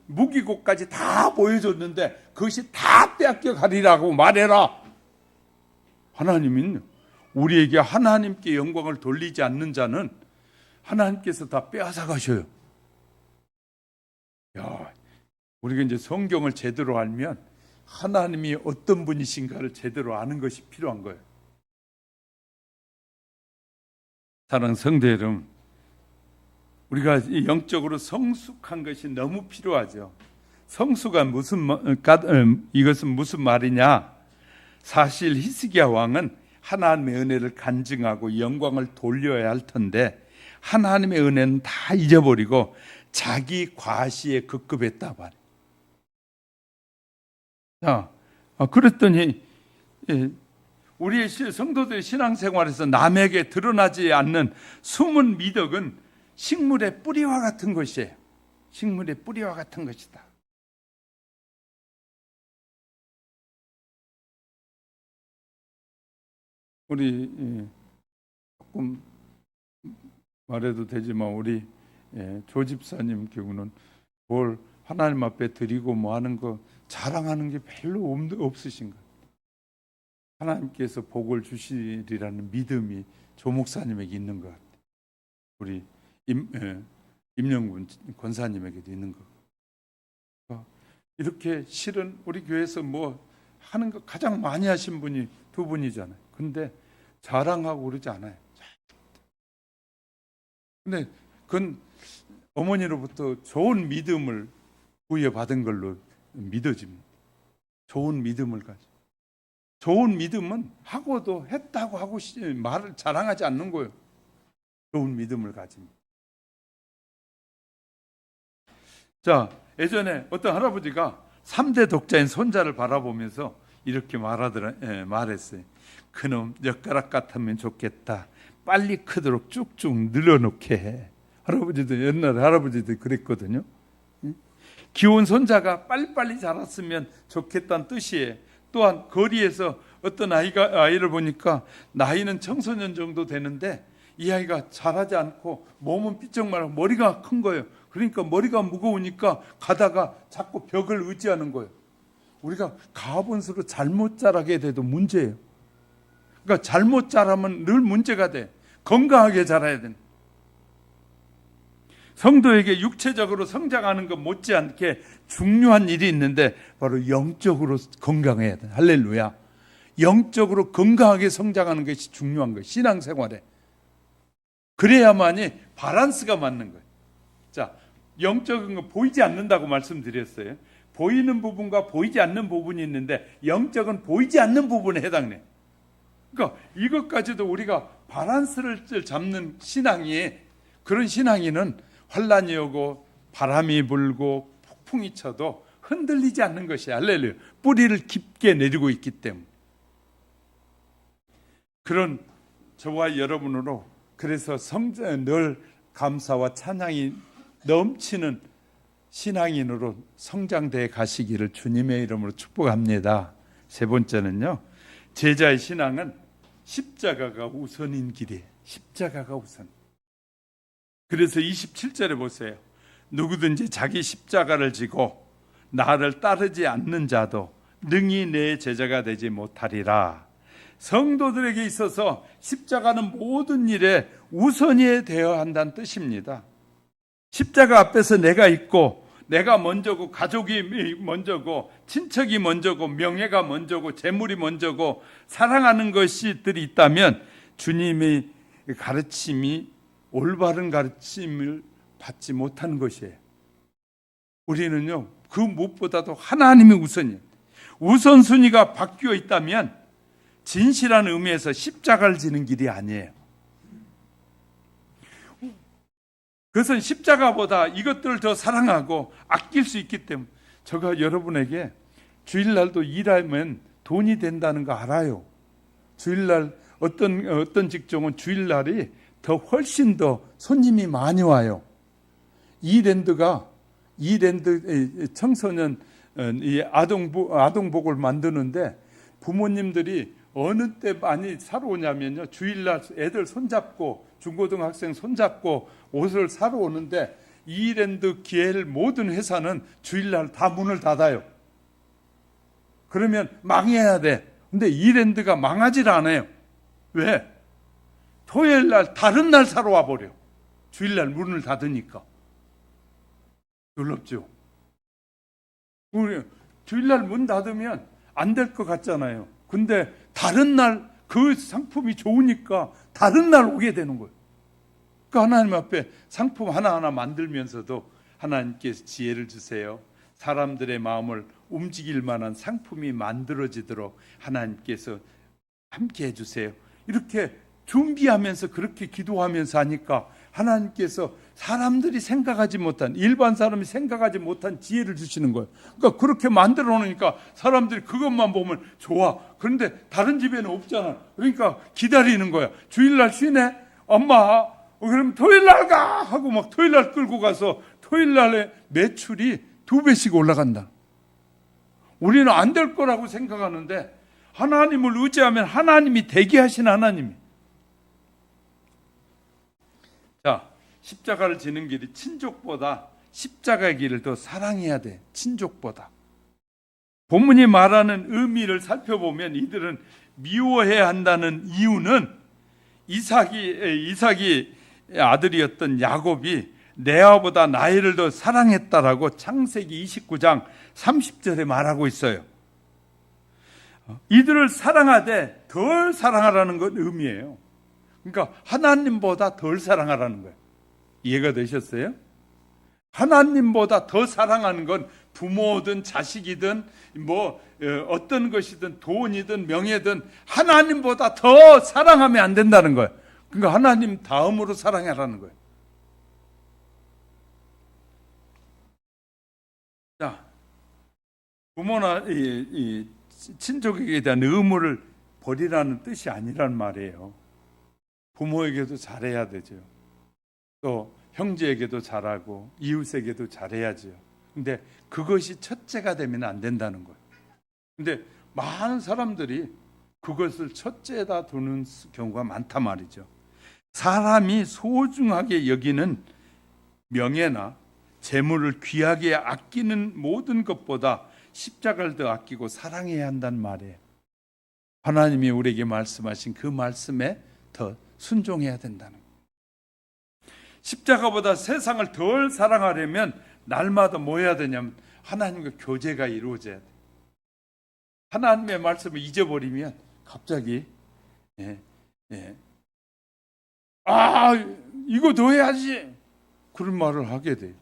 [SPEAKER 1] 무기고까지 다 보여줬는데 그것이 다 빼앗겨 가리라고 말해라. 하나님은 우리에게 하나님께 영광을 돌리지 않는 자는 하나님께서 다 빼앗아 가셔요. 우리가 이제 성경을 제대로 알면 하나님이 어떤 분이신가를 제대로 아는 것이 필요한 거예요. 사랑하는 성도 여러분, 우리가 영적으로 성숙한 것이 너무 필요하죠. 성수가 이것은 무슨 말이냐? 사실 히스기야 왕은 하나님의 은혜를 간증하고 영광을 돌려야 할 텐데 하나님의 은혜는 다 잊어버리고 자기 과시에 급급했다 말이에요. 자, 그랬더니 우리의 성도들의 신앙생활에서 남에게 드러나지 않는 숨은 미덕은 식물의 뿌리와 같은 것이에요. 식물의 뿌리와 같은 것이다. 우리 조금 말해도 되지만 우리 조 집사님 경우는 뭘 하나님 앞에 드리고 뭐 하는 거 자랑하는 게 별로 없으신 것. 하나님께서 복을 주시리라는 믿음이 조 목사님에게 있는 것 같아요. 우리 임영군 권사님에게도 있는 것 같아요. 이렇게 실은 우리 교회에서 뭐 하는 거 가장 많이 하신 분이 두 분이잖아요. 근데 자랑하고 그러지 않아요. 근데 그건 어머니로부터 좋은 믿음을 부여받은 걸로 믿어집니다. 좋은 믿음을 가지고. 좋은 믿음은 하고도 했다고 하고 말을 자랑하지 않는 거예요. 좋은 믿음을 가집니다. 자, 예전에 어떤 할아버지가 3대 독자인 손자를 바라보면서 이렇게 말했어요. 그놈 젓가락 같으면 좋겠다. 빨리 크도록 쭉쭉 늘어놓게 해. 할아버지도 옛날에 할아버지도 그랬거든요. 귀여운 손자가 빨리빨리 자랐으면 좋겠다는 뜻이에요. 또한 거리에서 어떤 아이를 보니까 나이는 청소년 정도 되는데 이 아이가 자라지 않고 몸은 삐쩍 말고 머리가 큰 거예요. 그러니까 머리가 무거우니까 가다가 자꾸 벽을 의지하는 거예요. 우리가 가분수로 잘못 자라게 돼도 문제예요. 그러니까 잘못 자라면 늘 문제가 돼. 건강하게 자라야 돼. 성도에게 육체적으로 성장하는 것 못지않게 중요한 일이 있는데 바로 영적으로 건강해야 돼. 할렐루야. 영적으로 건강하게 성장하는 것이 중요한 거예요. 신앙생활에. 그래야만이 밸런스가 맞는 거예요. 자, 영적인 거 보이지 않는다고 말씀드렸어요. 보이는 부분과 보이지 않는 부분이 있는데 영적은 보이지 않는 부분에 해당해요. 그러니까 이것까지도 우리가 밸런스를 잡는 신앙이, 그런 신앙인은 환란이 오고 바람이 불고 폭풍이 쳐도 흔들리지 않는 것이 할렐루야. 뿌리를 깊게 내리고 있기 때문에. 그런 저와 여러분으로 그래서 늘 감사와 찬양이 넘치는 신앙인으로 성장돼 가시기를 주님의 이름으로 축복합니다. 세 번째는요, 제자의 신앙은 십자가가 우선인 길이에요. 십자가가 우선. 그래서 27절에 보세요. 누구든지 자기 십자가를 지고 나를 따르지 않는 자도 능히 내 제자가 되지 못하리라. 성도들에게 있어서 십자가는 모든 일에 우선이 되어야 한다는 뜻입니다. 십자가 앞에서 내가 있고, 내가 먼저고, 가족이 먼저고, 친척이 먼저고, 명예가 먼저고, 재물이 먼저고, 사랑하는 것들이 있다면 주님의 가르침이 올바른 가르침을 받지 못하는 것이에요. 우리는요, 그 무엇보다도 하나님이 우선이에요. 우선순위가 바뀌어 있다면 진실한 의미에서 십자가를 지는 길이 아니에요. 그것은 십자가보다 이것들을 더 사랑하고 아낄 수 있기 때문에. 제가 여러분에게 주일날도 일하면 돈이 된다는 거 알아요. 주일날 어떤 직종은 주일날이 더 훨씬 더 손님이 많이 와요. 이랜드 청소년 아동복을 만드는데 부모님들이 어느 때 많이 사러 오냐면요, 주일날 애들 손잡고, 중고등학생 손잡고 옷을 사러 오는데 이랜드 기엘 모든 회사는 주일날 다 문을 닫아요. 그러면 망해야 돼. 근데 이랜드가 망하질 않아요. 왜? 토요일날 다른 날 사러 와버려. 주일날 문을 닫으니까. 놀랍죠? 우리 주일날 문 닫으면 안 될 것 같잖아요. 근데 다른 날 그 상품이 좋으니까 다른 날 오게 되는 거예요. 그러니까 하나님 앞에 상품 하나하나 만들면서도 하나님께서 지혜를 주세요. 사람들의 마음을 움직일 만한 상품이 만들어지도록 하나님께서 함께 해주세요. 이렇게 준비하면서 그렇게 기도하면서 하니까 하나님께서 사람들이 생각하지 못한, 일반 사람이 생각하지 못한 지혜를 주시는 거예요. 그러니까 그렇게 만들어 놓으니까 사람들이 그것만 보면 좋아. 그런데 다른 집에는 없잖아. 그러니까 기다리는 거야. 주일날 쉬네? 엄마, 그럼 토요일날 가! 하고 막 토요일날 끌고 가서 토요일날에 매출이 2배씩 올라간다. 우리는 안 될 거라고 생각하는데 하나님을 의지하면 하나님이 되게 하신 하나님이. 자, 십자가를 지는 길이 친족보다 십자가의 길을 더 사랑해야 돼. 친족보다. 본문이 말하는 의미를 살펴보면 이들은 미워해야 한다는 이유는 이삭이 아들이었던 야곱이 레아보다 라헬을 더 사랑했다라고 창세기 29장 30절에 말하고 있어요. 이들을 사랑하되 덜 사랑하라는 건 의미예요. 그러니까 하나님보다 덜 사랑하라는 거예요. 이해가 되셨어요? 하나님보다 더 사랑하는 건 부모든 자식이든 어떤 것이든 돈이든 명예든 하나님보다 더 사랑하면 안 된다는 거예요. 그러니까 하나님 다음으로 사랑하라는 거예요. 자, 부모나 이 친족에게 대한 의무를 버리라는 뜻이 아니란 말이에요. 부모에게도 잘해야 되죠. 또 형제에게도 잘하고 이웃에게도 잘해야죠. 근데 그것이 첫째가 되면 안 된다는 거예요. 근데 많은 사람들이 그것을 첫째에다 두는 경우가 많단 말이죠. 사람이 소중하게 여기는 명예나 재물을 귀하게 아끼는 모든 것보다 십자가를 더 아끼고 사랑해야 한다는 말이에요. 하나님이 우리에게 말씀하신 그 말씀에 더 순종해야 된다는 거예요. 십자가보다 세상을 덜 사랑하려면 날마다 뭐 해야 되냐면 하나님과 교제가 이루어져야 돼. 하나님의 말씀을 잊어버리면 갑자기 이거 더 해야지 그런 말을 하게 돼요.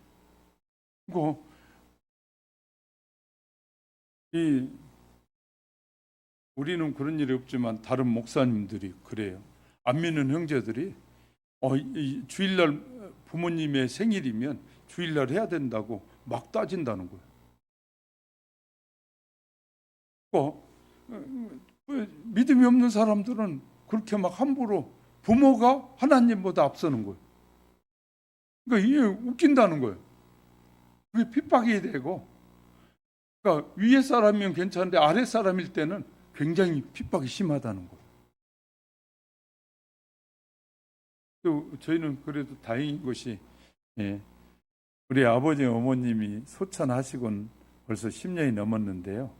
[SPEAKER 1] 우리는 그런 일이 없지만 다른 목사님들이 그래요. 안 믿는 형제들이 주일날 부모님의 생일이면 주일날 해야 된다고 막 따진다는 거예요. 믿음이 없는 사람들은 그렇게 막 함부로 부모가 하나님보다 앞서는 거예요. 그러니까 이게 웃긴다는 거예요. 그게 핍박이 되고, 그러니까 위에 사람이면 괜찮은데 아래 사람일 때는 굉장히 핍박이 심하다는 거예요. 또 저희는 그래도 다행인 것이 우리 아버지 어머님이 소천하시곤 벌써 10년이 넘었는데요.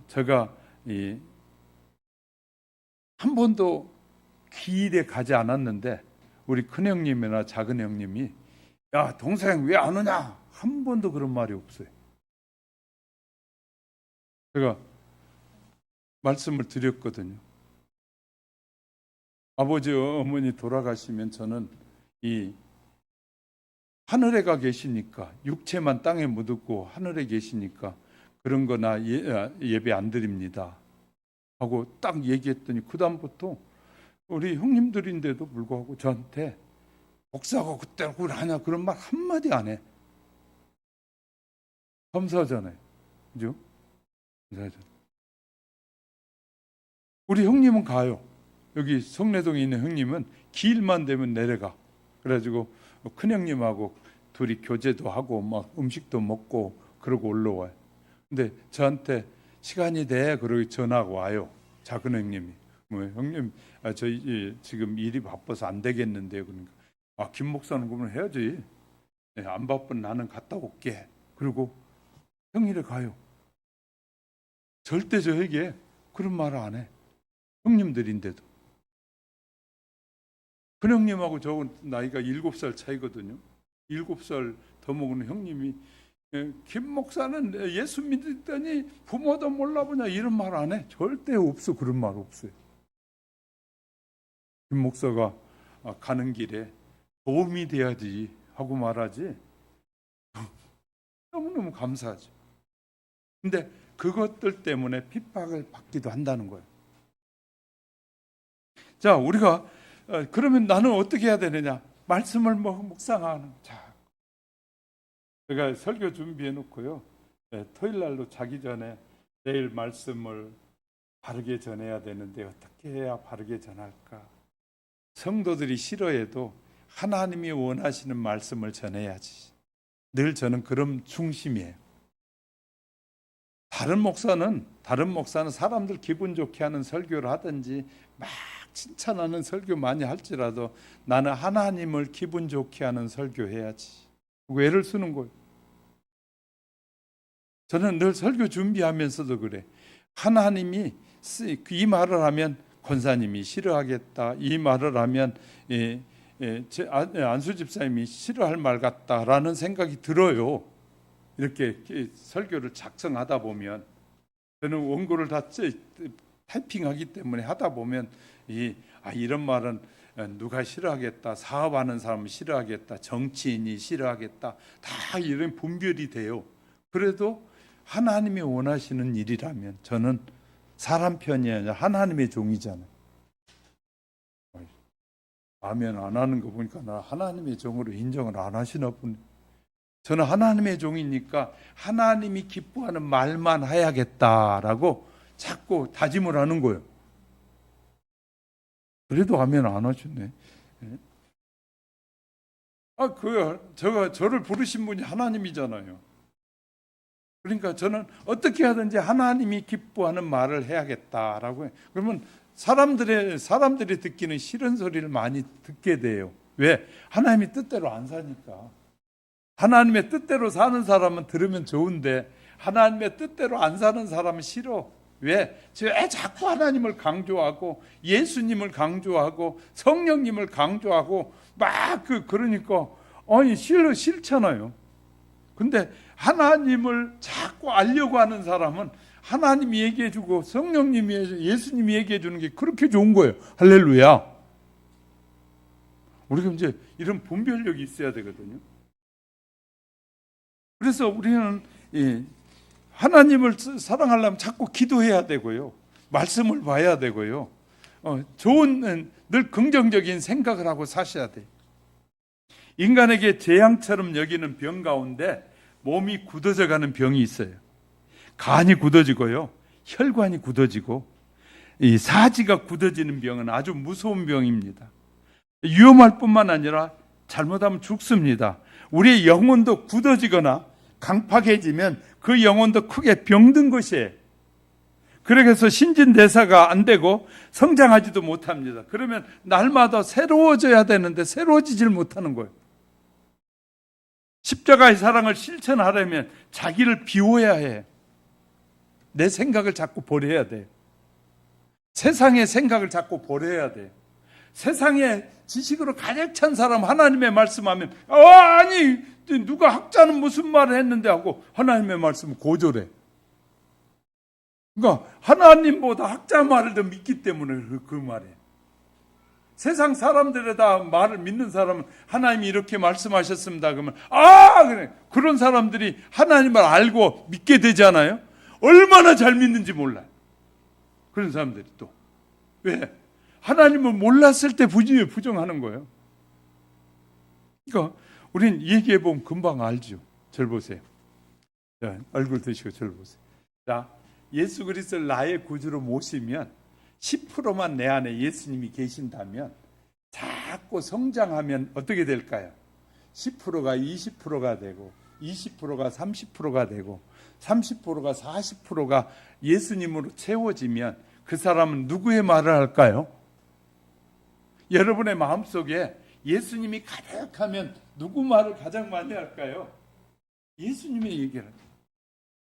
[SPEAKER 1] 제가 한 번도 기일에 가지 않았는데 우리 큰 형님이나 작은 형님이 야 동생 왜 안 오냐 한 번도 그런 말이 없어요. 제가 말씀을 드렸거든요. 아버지 어머니 돌아가시면 저는 이 하늘에 가 계시니까 육체만 땅에 묻었고 하늘에 계시니까 그런 거나 예배 안 드립니다 하고 딱 얘기했더니 그 다음부터 우리 형님들인데도 불구하고 저한테 목사가 그때 그걸 하냐 그런 말 한마디 안 해. 감사하잖아요. 그죠? 감사하잖아요. 우리 형님은 가요. 여기 성내동에 있는 형님은 기일만 되면 내려가. 그래가지고 큰 형님하고 둘이 교제도 하고 막 음식도 먹고 그러고 올라와요. 근데 저한테 시간이 돼 그러고 전화가 와요. 작은 형님이 형님 저희 지금 일이 바빠서 안 되겠는데요. 그러니까 김 목사는 그러면 해야지. 안 바쁜 나는 갔다 올게. 그리고 평일에 가요. 절대 저에게 그런 말을 안 해. 형님들인데도. 큰 형님하고 저 나이가 7살 차이거든요. 7살 더 먹은 형님이 김 목사는 예수 믿었더니 부모도 몰라보냐 이런 말 안 해. 절대 없어. 그런 말 없어요. 김 목사가 가는 길에 도움이 돼야지 하고 말하지. 너무너무 감사하죠. 근데 그것들 때문에 핍박을 받기도 한다는 거예요. 자, 우리가 그러면 나는 어떻게 해야 되느냐? 말씀을 묵상하는. 자, 제가 설교 준비해 놓고요. 토요일 날로 자기 전에 내일 말씀을 바르게 전해야 되는데 어떻게 해야 바르게 전할까? 성도들이 싫어해도 하나님이 원하시는 말씀을 전해야지. 늘 저는 그런 중심이에요. 다른 목사는 사람들 기분 좋게 하는 설교를 하든지 막 칭찬하는 설교 많이 할지라도 나는 하나님을 기분 좋게 하는 설교 해야지. 애를 쓰는 거예요. 저는 늘 설교 준비하면서도 그래. 하나님이 이 말을 하면 권사님이 싫어하겠다. 이 말을 하면 안수 집사님이 싫어할 말 같다라는 생각이 들어요. 이렇게 설교를 작성하다 보면 저는 원고를 다 타이핑하기 때문에 하다 보면 이런 말은 누가 싫어하겠다, 사업하는 사람은 싫어하겠다, 정치인이 싫어하겠다, 다 이런 분별이 돼요. 그래도 하나님이 원하시는 일이라면 저는 사람 편이 아니라 하나님의 종이잖아요. 아멘 안 하는 거 보니까 나 하나님의 종으로 인정을 안 하시나 보네. 저는 하나님의 종이니까 하나님이 기뻐하는 말만 해야겠다라고 자꾸 다짐을 하는 거예요. 그래도 아멘 안 하시네. 저를 부르신 분이 하나님이잖아요. 그러니까 저는 어떻게 하든지 하나님이 기뻐하는 말을 해야겠다라고 해요. 그러면 사람들이 듣기는 싫은 소리를 많이 듣게 돼요. 왜? 하나님의 뜻대로 안 사니까. 하나님의 뜻대로 사는 사람은 들으면 좋은데 하나님의 뜻대로 안 사는 사람은 싫어. 왜 자꾸 하나님을 강조하고 예수님을 강조하고 성령님을 강조하고 그러니까 싫잖아요. 근데 하나님을 자꾸 알려고 하는 사람은 하나님이 얘기해주고 성령님이 예수님이 얘기해주는 게 그렇게 좋은 거예요. 할렐루야. 우리가 이제 이런 분별력이 있어야 되거든요. 그래서 우리는 하나님을 사랑하려면 자꾸 기도해야 되고요. 말씀을 봐야 되고요. 좋은 늘 긍정적인 생각을 하고 사셔야 돼요. 인간에게 재앙처럼 여기는 병 가운데 몸이 굳어져가는 병이 있어요. 간이 굳어지고요. 혈관이 굳어지고 이 사지가 굳어지는 병은 아주 무서운 병입니다. 위험할 뿐만 아니라 잘못하면 죽습니다. 우리의 영혼도 굳어지거나 강팍해지면 그 영혼도 크게 병든 것이에요. 그래서 신진대사가 안 되고 성장하지도 못합니다. 그러면 날마다 새로워져야 되는데 새로워지질 못하는 거예요. 십자가의 사랑을 실천하려면 자기를 비워야 해. 내 생각을 자꾸 버려야 돼. 세상의 생각을 자꾸 버려야 돼. 세상의 지식으로 가득 찬 사람 하나님의 말씀하면 아니 누가 학자는 무슨 말을 했는데 하고 하나님의 말씀을 고절해. 그러니까 하나님보다 학자 말을 더 믿기 때문에 그 말에 세상 사람들의 다 말을 믿는 사람은 하나님이 이렇게 말씀하셨습니다 그러면 그래. 그런 사람들이 하나님을 알고 믿게 되잖아요. 얼마나 잘 믿는지 몰라요. 그런 사람들이 또 왜? 하나님을 몰랐을 때 부정하는 거예요. 그러니까 우린 얘기해 보면 금방 알죠. 절 보세요. 자, 얼굴 드시고 절 보세요. 자, 예수 그리스도를 나의 구주로 모시면 10%만 내 안에 예수님이 계신다면 자꾸 성장하면 어떻게 될까요? 10%가 20%가 되고 20%가 30%가 되고 30%가 40%가 예수님으로 채워지면 그 사람은 누구의 말을 할까요? 여러분의 마음속에 예수님이 가득하면 누구 말을 가장 많이 할까요? 예수님의 얘기를.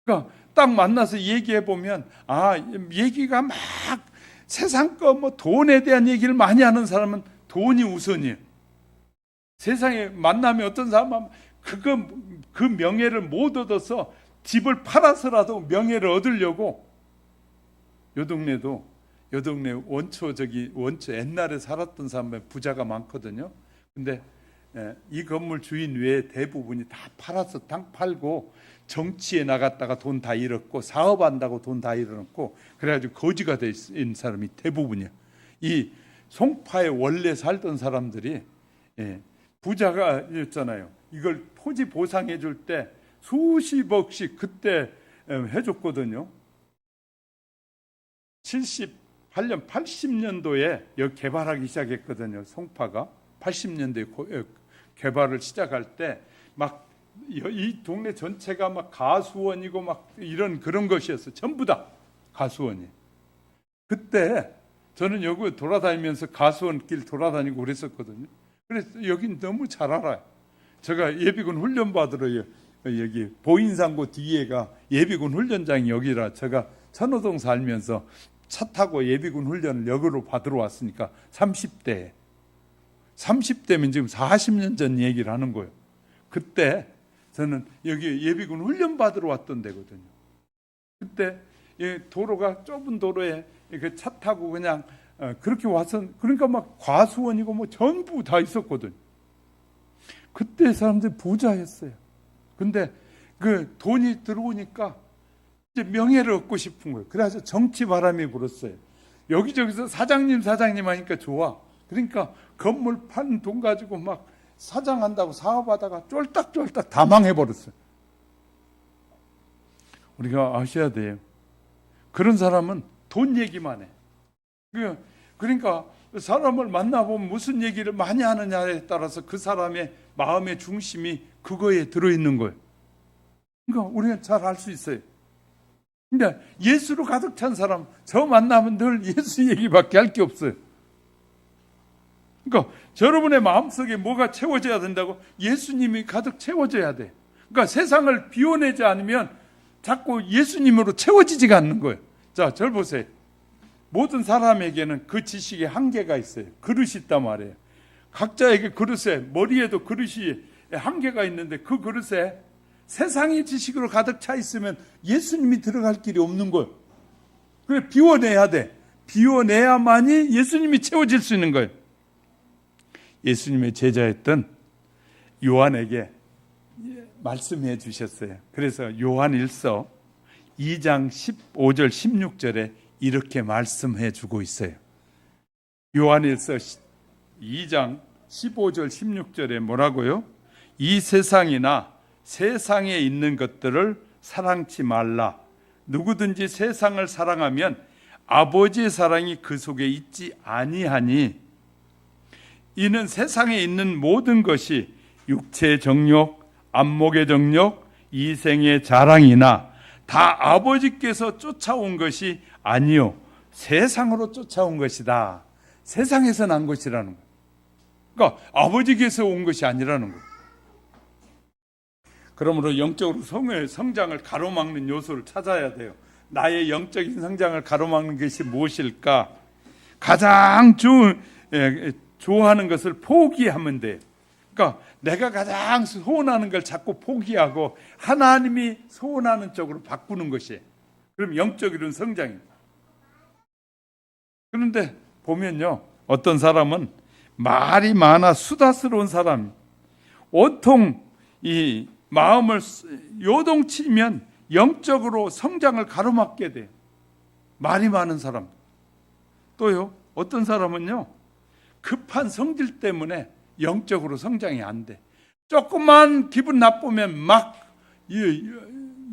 [SPEAKER 1] 그러니까 딱 만나서 얘기해 보면 얘기가 막 세상 거 돈에 대한 얘기를 많이 하는 사람은 돈이 우선이에요. 세상에 만나면 어떤 사람은 그 명예를 못 얻어서 집을 팔아서라도 명예를 얻으려고 요 동네 원초 옛날에 살았던 사람은 부자가 많거든요. 근데 이 건물 주인 외에 대부분이 다 팔아서 땅 팔고 정치에 나갔다가 돈 다 잃었고 사업한다고 돈 다 잃어놓고 그래가지고 거지가 된 사람이 대부분이야. 이 송파에 원래 살던 사람들이 부자가 였잖아요. 이걸 토지 보상해 줄 때 수십억씩 그때 해줬거든요. 78년, 80년도에 여기 개발하기 시작했거든요. 송파가 80년도에 개발을 시작할 때 막 이 동네 전체가 막 가수원이고 막 이런 그런 것이었어요. 전부 다 가수원이. 그때 저는 여기 돌아다니면서 가수원 길 돌아다니고 그랬었거든요. 그래서 여긴 너무 잘 알아요. 제가 예비군 훈련 받으러 여기 보인상고 뒤에가 예비군 훈련장이 여기라 제가 천호동 살면서 차 타고 예비군 훈련을 여기로 받으러 왔으니까 30대면 지금 40년 전 얘기를 하는 거예요. 그때 저는 여기 예비군 훈련 받으러 왔던 데거든요. 그때 도로가 좁은 도로에 차 타고 그냥 그렇게 와서 그러니까 막 과수원이고 뭐 전부 다 있었거든요. 그때 사람들이 부자였어요. 근데 그 돈이 들어오니까 이제 명예를 얻고 싶은 거예요. 그래서 정치 바람이 불었어요. 여기저기서 사장님 하니까 좋아. 그러니까 건물 파는 돈 가지고 막 사장한다고 사업하다가 쫄딱쫄딱 다 망해버렸어요. 우리가 아셔야 돼요. 그런 사람은 돈 얘기만 해. 그러니까 사람을 만나보면 무슨 얘기를 많이 하느냐에 따라서 그 사람의 마음의 중심이 그거에 들어있는 거예요. 그러니까 우리는 잘 알 수 있어요. 근데 예수로 가득 찬 사람, 저 만나면 늘 예수 얘기밖에 할 게 없어요. 그러니까 여러분의 마음속에 뭐가 채워져야 된다고? 예수님이 가득 채워져야 돼. 그러니까 세상을 비워내지 않으면 자꾸 예수님으로 채워지지가 않는 거예요. 자, 저를 보세요. 모든 사람에게는 그 지식의 한계가 있어요. 그릇이 있단 말이에요. 각자에게 그릇에, 머리에도 그릇이 한계가 있는데 그 그릇에 세상의 지식으로 가득 차 있으면 예수님이 들어갈 길이 없는 거예요. 그래, 비워내야 돼. 비워내야만이 예수님이 채워질 수 있는 거예요. 예수님의 제자였던 요한에게 말씀해 주셨어요. 그래서 요한일서 2장 15절 16절에 이렇게 말씀해 주고 있어요. 요한일서 2장 15절 16절에 뭐라고요? 이 세상이나 세상에 있는 것들을 사랑치 말라. 누구든지 세상을 사랑하면 아버지의 사랑이 그 속에 있지 아니하니 이는 세상에 있는 모든 것이 육체의 정욕, 안목의 정욕, 이생의 자랑이나 다 아버지께서 쫓아온 것이 아니요 세상으로 쫓아온 것이다. 세상에서 난 것이라는 거예요. 그러니까 아버지께서 온 것이 아니라는 거예요. 그러므로 영적으로 성장을 가로막는 요소를 찾아야 돼요. 나의 영적인 성장을 가로막는 것이 무엇일까? 가장 좋아하는 것을 포기하면 돼요. 그러니까 내가 가장 소원하는 걸 자꾸 포기하고 하나님이 소원하는 쪽으로 바꾸는 것이에요. 그럼 영적으로는 성장입니다. 그런데 보면요, 어떤 사람은 말이 많아 수다스러운 사람, 온통 이 마음을 요동치면 영적으로 성장을 가로막게 돼요. 말이 많은 사람. 또요, 어떤 사람은요, 급한 성질 때문에 영적으로 성장이 안 돼. 조금만 기분 나쁘면 막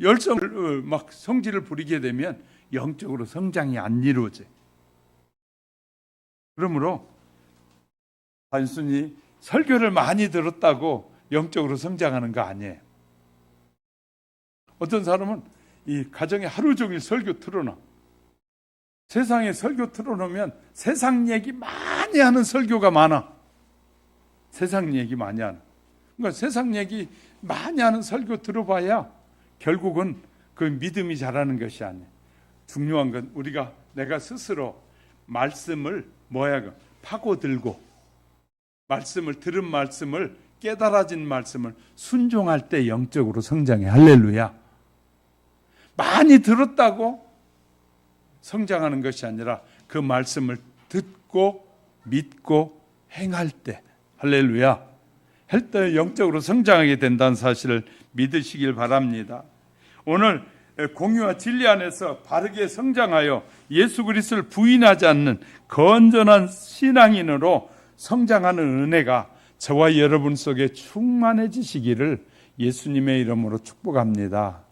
[SPEAKER 1] 열성을 막 성질을 부리게 되면 영적으로 성장이 안 이루어져요. 그러므로 단순히 설교를 많이 들었다고 영적으로 성장하는 거 아니에요. 어떤 사람은 이 가정에 하루 종일 설교 틀어놔. 세상에 설교 틀어놓으면 세상 얘기 많이 하는 설교가 많아. 세상 얘기 많이 하는. 그러니까 세상 얘기 많이 하는 설교 들어봐야 결국은 그 믿음이 자라는 것이 아니에요. 중요한 건 내가 스스로 말씀을 파고들고 들은 말씀을 깨달아진 말씀을 순종할 때 영적으로 성장해. 할렐루야. 많이 들었다고 성장하는 것이 아니라 그 말씀을 듣고 믿고 행할 때, 할렐루야, 할 때 영적으로 성장하게 된다는 사실을 믿으시길 바랍니다. 오늘 공유와 진리 안에서 바르게 성장하여 예수 그리스도를 부인하지 않는 건전한 신앙인으로 성장하는 은혜가 저와 여러분 속에 충만해지시기를 예수님의 이름으로 축복합니다.